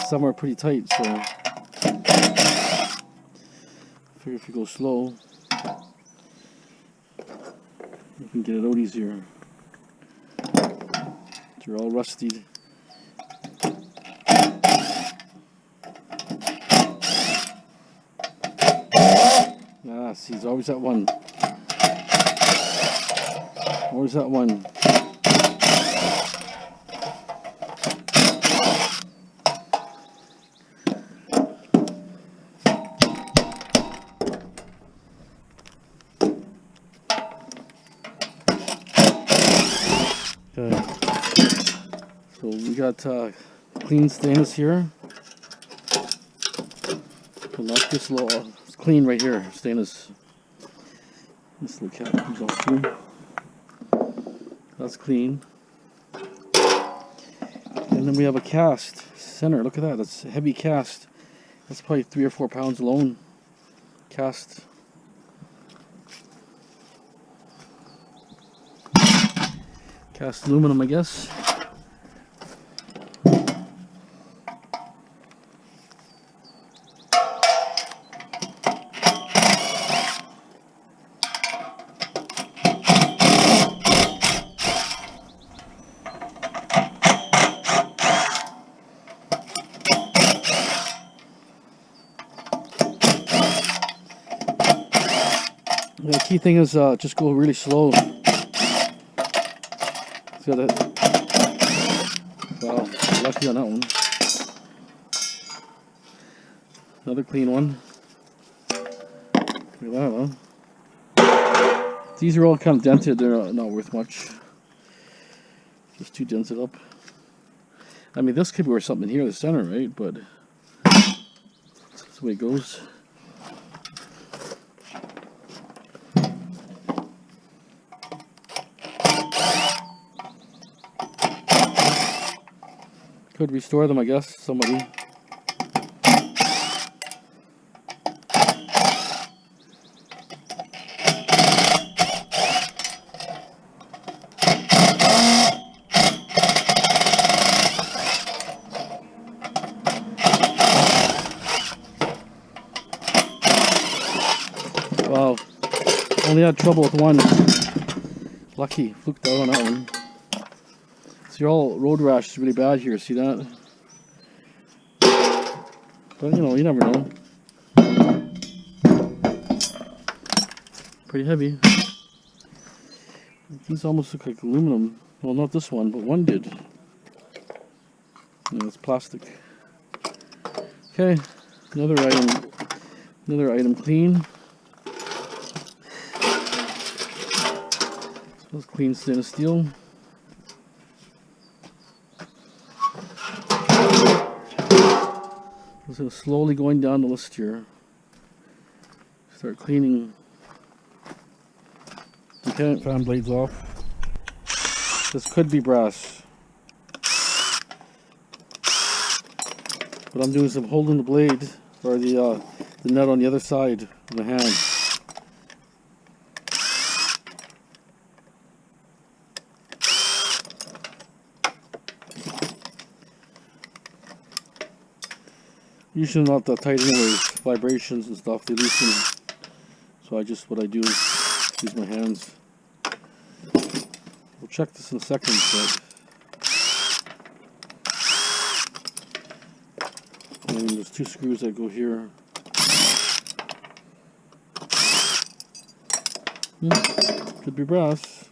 some are pretty tight, so I figure if you go slow, you can get it out easier. They're all rusted. See, there's always that one. Always that one. Okay. So we got clean stainless here. But not this little. Clean right here, stainless. This little cap comes off too. That's clean. And then we have a cast center. Look at that. That's a heavy cast. That's probably 3 or 4 pounds alone. Cast. Cast aluminum, I guess. key thing is just go really slow. Got it. Wow, lucky on that one. Another clean one. Look at that, huh? These are all kind of dented. They're not worth much. Just too dented up. I mean, this could be worth something here in the center, right? But that's the way it goes. Could restore them, I guess, somebody. Wow, only had trouble with one. Lucky, fluked out on that one. See, all road rash is really bad here, see that? But you know, you never know. Pretty heavy. These almost look like aluminum. Well, not this one, but one did. No, it's plastic. Okay, another item clean. So let's clean stainless steel. So slowly going down the list here. Start cleaning. Okay, fan blades off. This could be brass. What I'm doing is I'm holding the blade or the nut on the other side of my hand. Usually not that tight anyways, vibrations and stuff, they loosen. So what I do is use my hands. We'll check this in a second, and there's two screws that go here. Could be brass.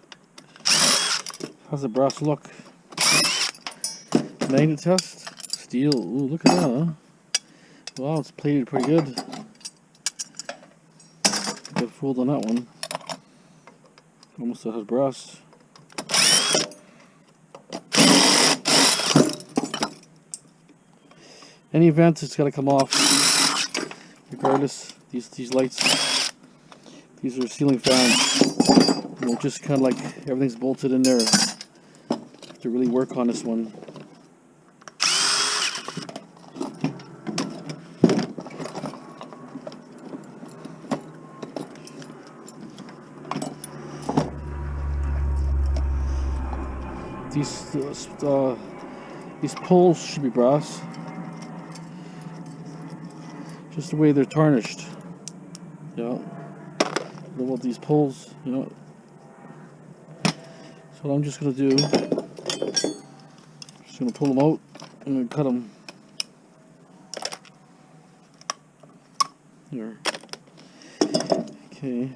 How's the brass look? Magnet test? Steel. Ooh, look at that, huh? Wow, it's plated pretty good. Got fooled on that one. Almost has brass. Any event, it's got to come off. Regardless, these lights, these are ceiling fans. You know, just kind of like everything's bolted in there. Have to really work on this one. These poles should be brass. Just the way they're tarnished. Yeah. What about these poles? You know. So what I'm just gonna do, just gonna pull them out and cut them. Here. Okay.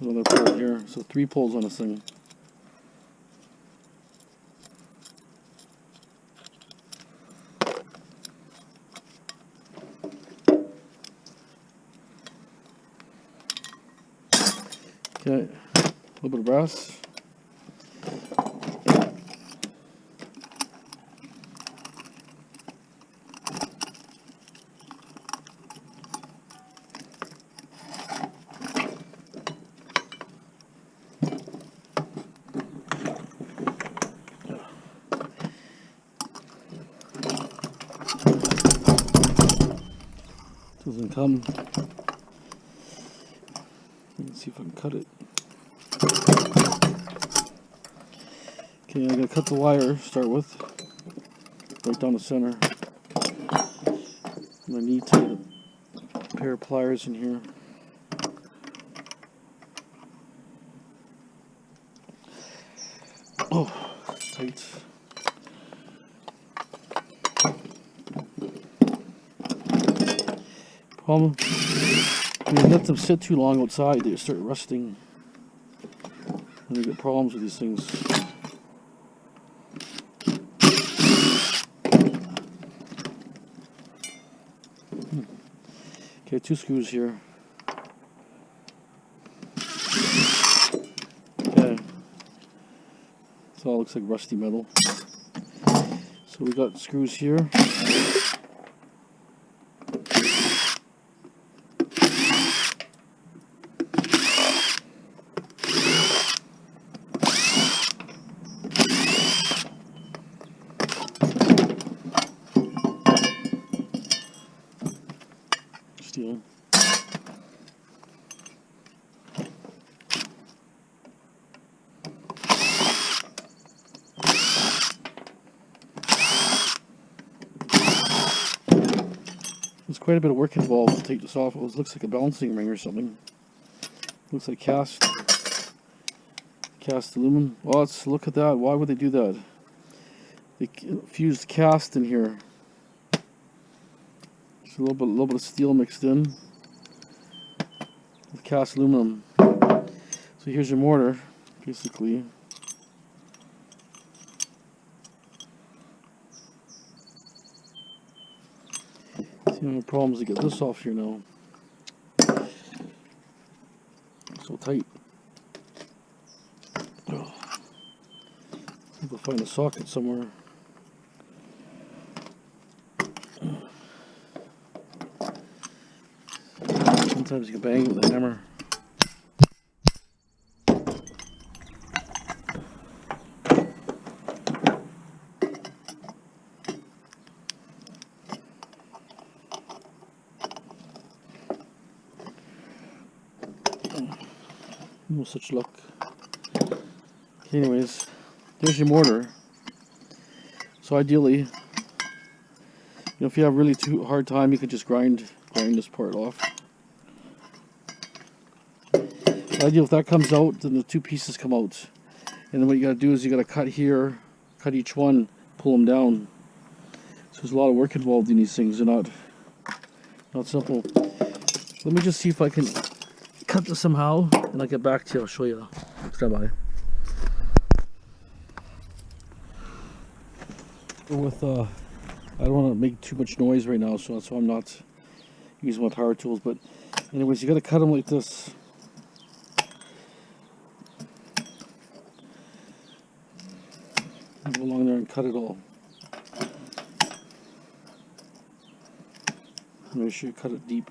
Another pole here, so 3 poles on this thing. Okay, a little bit of brass. Doesn't come. Let's see if I can cut it. Okay, I'm gonna cut the wire. Start with. right down the center. I'm gonna need to get a pair of pliers in here. Oh, tight. Problem, when you let them sit too long outside, they start rusting. And you get problems with these things. Okay, 2 screws here. Okay. This all looks like rusty metal. So we got screws here. Steel. There's quite a bit of work involved to take this off. It looks like a balancing ring or something. Looks like cast aluminum. Oh, look at that. Why would they do that? They fused cast in here. There's a little bit of steel mixed in with cast aluminum. So here's your mortar, basically. See, no problems to get this off here now. So tight. Oh. We'll find a socket somewhere. Sometimes you can bang it with a hammer. No such luck. Anyways, there's your mortar. So ideally, if you have really too hard time, you could just grind this part off. Ideal if that comes out, then the 2 pieces come out, and then what you got to do is you got to cut here, cut each one, pull them down. So there's a lot of work involved in these things. They're not simple. Let me just see if I can cut this somehow, and I'll get back to you. I'll show you. Stand by. With I don't want to make too much noise right now, so that's why I'm not using my power tools. But anyways, you got to cut them like this. Go along there and cut it all. Make sure you cut it deep.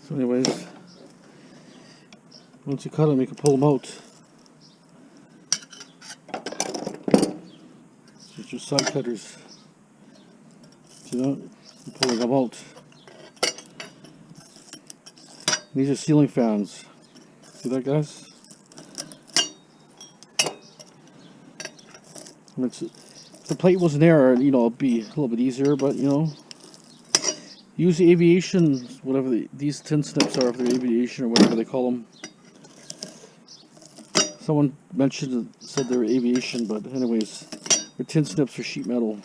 So anyways, once you cut them, you can pull them out. It's just side cutters. See that? You're pulling them out. These are ceiling fans. See that, guys? If the plate wasn't there, it'd be a little bit easier, but use the aviation, whatever these tin snips are, if they're aviation or whatever they call them. Someone said they were aviation, but anyways, they're tin snips for sheet metal.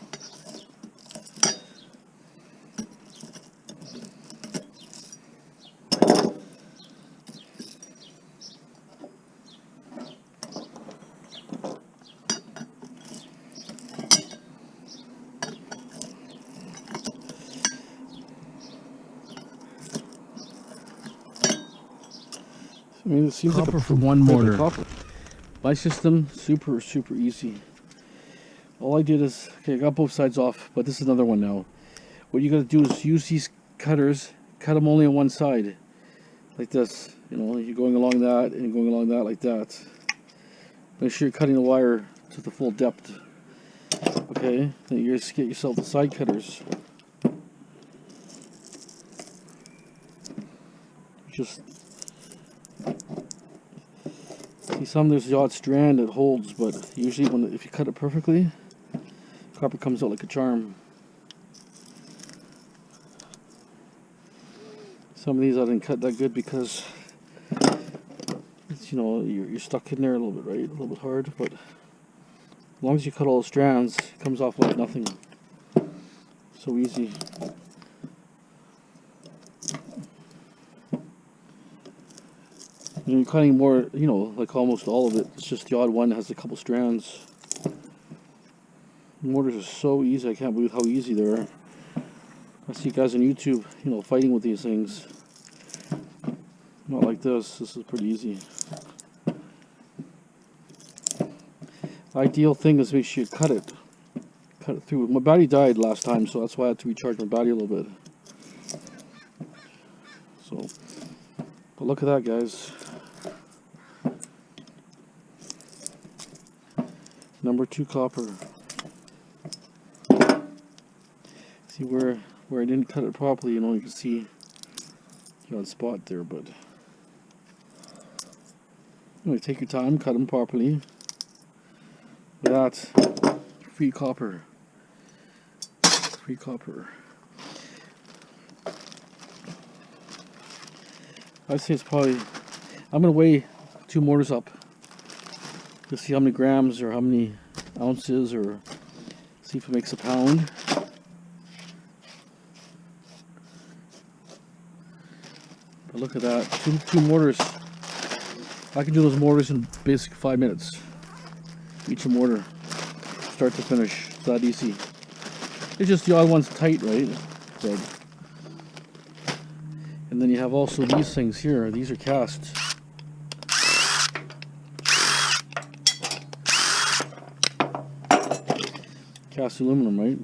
I mean, it seems like for one mortar. My system, super easy. all I did is, okay, I got both sides off, but this is another one now. What you gotta do is use these cutters, cut them only on one side, like this. You know, you're going along that and going along that like that. Make sure you're cutting the wire to the full depth. Okay, then you just get yourself the side cutters. Just see, some there's the odd strand that holds, but usually if you cut it perfectly, copper comes out like a charm. Some of these I didn't cut that good because it's, you know, you're stuck in there a little bit, right? A little bit hard, but as long as you cut all the strands, it comes off like nothing. So easy. And you're cutting more, you know, like almost all of it. It's just the odd one that has a couple strands. Mortars are so easy. I can't believe how easy they are. I see guys on YouTube, you know, fighting with these things. Not like this. This is pretty easy. Ideal thing is make sure you cut it through. My battery died last time, so that's why I had to recharge my battery a little bit. So, but look at that, guys. Number 2 copper. See where I didn't cut it properly, you know, you can see the odd spot there, but anyway, take your time, cut them properly. That's free copper. Free copper. I'd say it's probably, I'm gonna weigh 2 mortars up to see how many grams or how many ounces, or see if it makes a pound. But look at that, two mortars. I can do those mortars in basically 5 minutes. Each a mortar, start to finish. It's that easy. It's just the odd one's tight, right? But, and then you have also these things here. These are cast. Cast aluminum, right?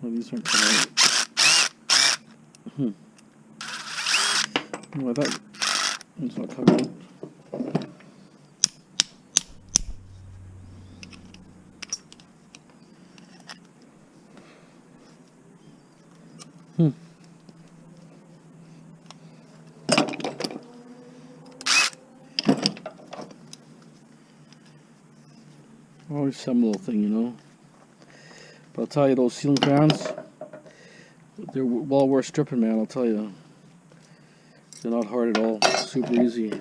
Well, these aren't coming out. Well, that one's not coming out. Always some little thing, you know. But I'll tell you, those ceiling fans, they're well worth stripping, man. I'll tell you. They're not hard at all. Super easy.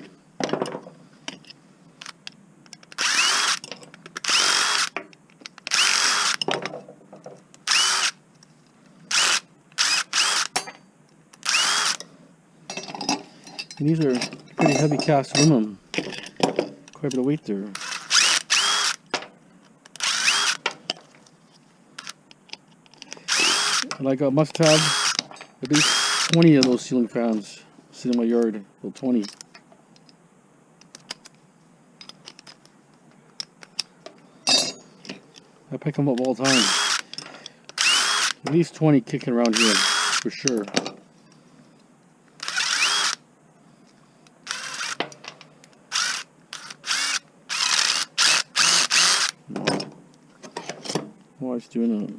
And these are pretty heavy cast aluminum. Quite a bit of weight there. And I must have at least 20 of those ceiling fans sitting in my yard. Well, 20. I pick them up all the time. At least 20 kicking around here, for sure. Why it's doing that?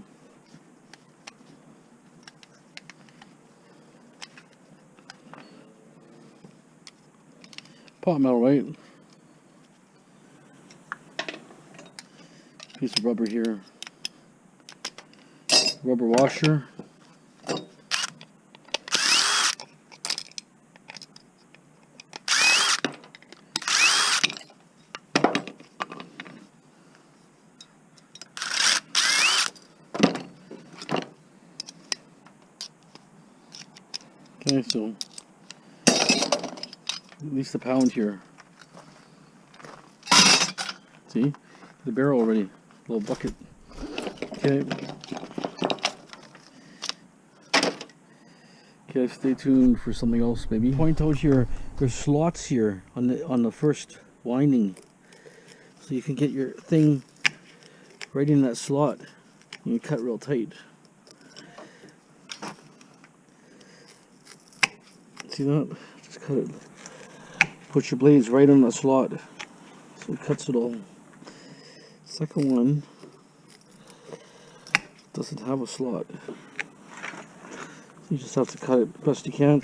Pot metal, right? Piece of rubber here. Rubber washer. Okay, so at least a pound here. See? The barrel already. Little bucket. Okay. Okay, stay tuned for something else maybe. Point out here, there's slots here on the first winding, so you can get your thing right in that slot. And you cut real tight. See that? Just cut it. Put your blades right on that slot, so it cuts it all. Second one doesn't have a slot. You just have to cut it best you can.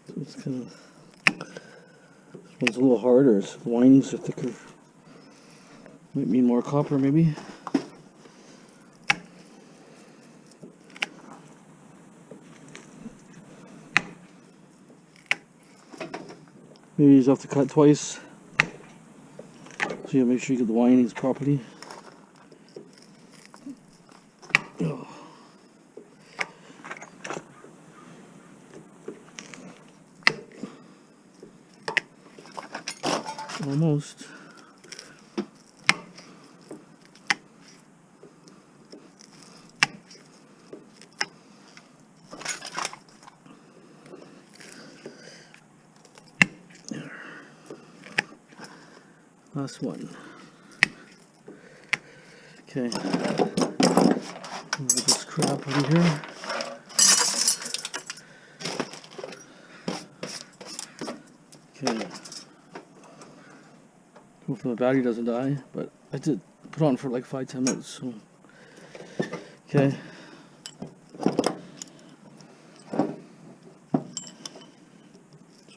So it's kind of, this one's a little harder. Its windings are thicker. Might mean more copper, maybe. Maybe you just have to cut twice, so you make sure you get the windings properly. Oh. Almost. Last one. Okay. Move this crap over here. Okay. Hopefully the battery doesn't die, but I did put on for like 5-10 minutes. So. Okay. So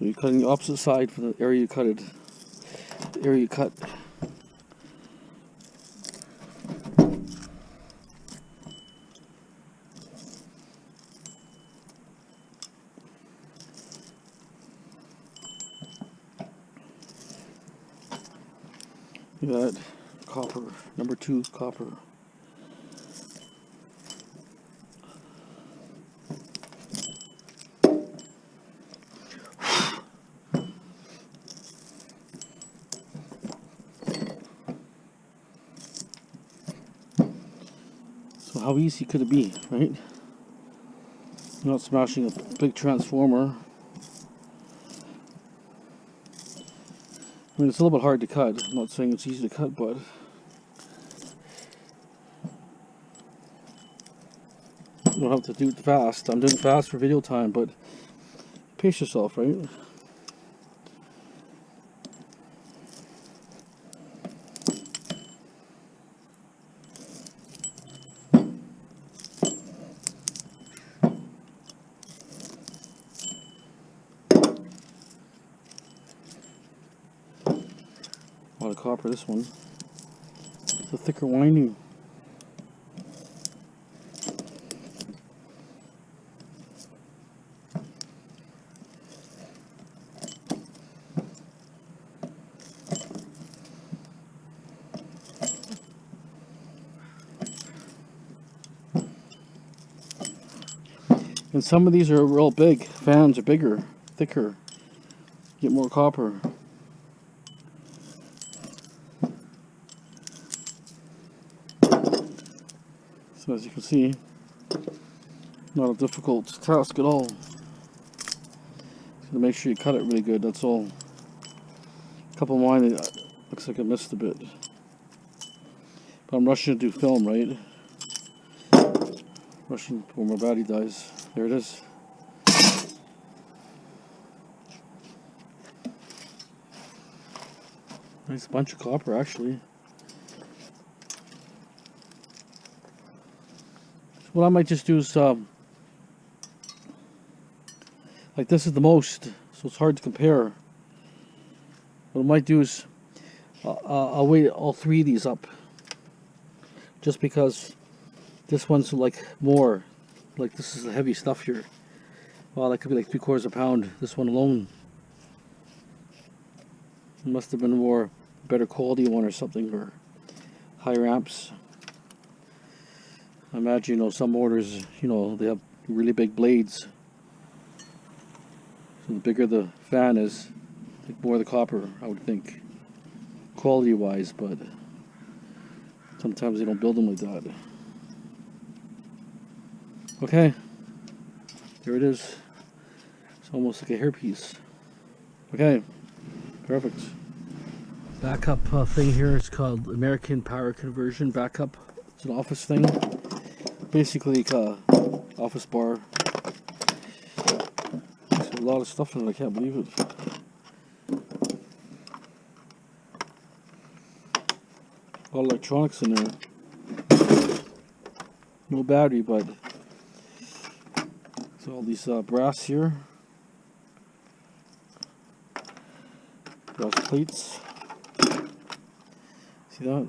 you're cutting the opposite side for the area you cut it. The area you cut. Look at that. Copper. Number 2 copper. So how easy could it be, right? You're not smashing a big transformer. I mean, it's a little bit hard to cut. I'm not saying it's easy to cut, but you don't have to do it fast. I'm doing fast for video time, but pace yourself, right? A lot of copper, this one. It's a thicker winding. And some of these are real big. Fans are bigger, thicker. Get more copper. So as you can see, not a difficult task at all. So make sure you cut it really good, that's all. A couple of mine, it looks like I missed a bit. But I'm rushing to do film, right? Rushing before my battery dies. There it is. Nice bunch of copper, actually. What I might just do is, like this is the most, so it's hard to compare. What I might do is, I'll weight all 3 of these up. Just because this one's like more, like this is the heavy stuff here. Well, that could be like 3/4 a pound, this one alone. It must have been a more better quality one or something, or higher amps. I imagine, some motors, they have really big blades. So the bigger the fan is, the more the copper, I would think, quality wise, but sometimes they don't build them like that. Okay, there it is. It's almost like a hairpiece. Okay, perfect. Backup thing here is called American Power Conversion Backup. It's an office thing. Basically, office bar. There's a lot of stuff in it, I can't believe it. A lot of electronics in there. No battery, but so all these brass here. Brass plates. See that?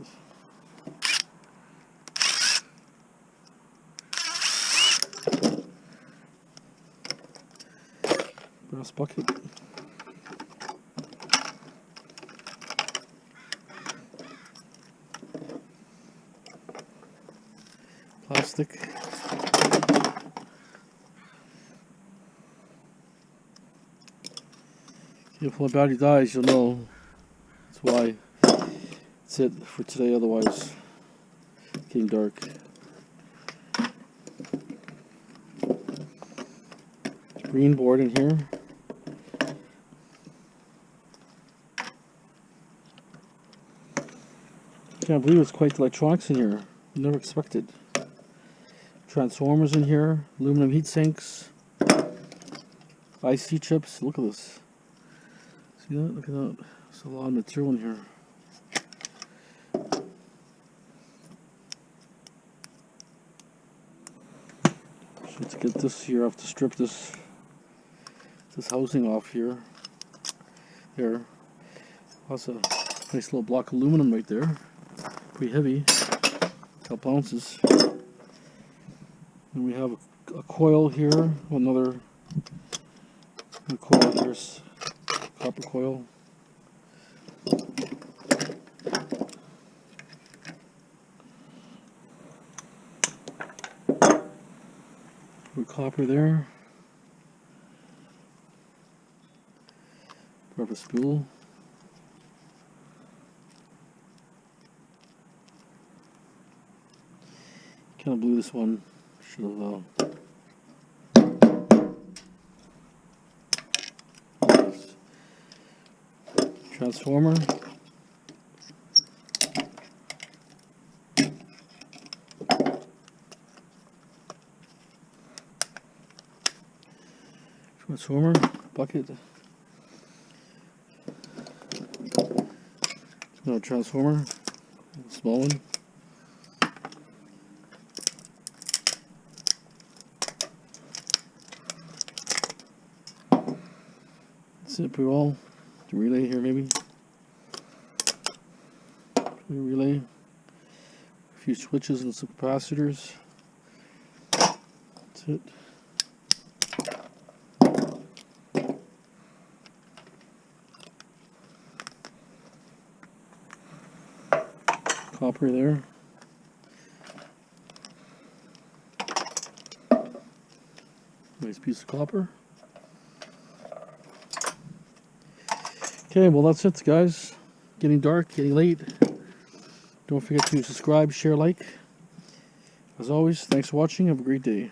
Brass bucket. Plastic. If my battery dies, you'll know. That's why. That's it for today, otherwise it's getting dark. Green board in here. Can't believe it's quite the electronics in here. Never expected. Transformers in here, aluminum heat sinks, IC chips. Look at this. See that? Look at that. There's a lot of material in here. So to get this here, I have to strip this housing off here. There. That's a nice little block of aluminum right there. Pretty heavy. A couple ounces. And we have a coil here, another coil here, copper coil. Put copper there. Rubber spool. Kind of blew this one. Should have transformer. Transformer bucket. No transformer. Small one. That's it pretty well. The relay here maybe. Relay. A few switches and some capacitors. That's it. Copper there. Nice piece of copper. Okay, well that's it guys. Getting dark, getting late. Don't forget to subscribe, share, like. As always, thanks for watching. Have a great day.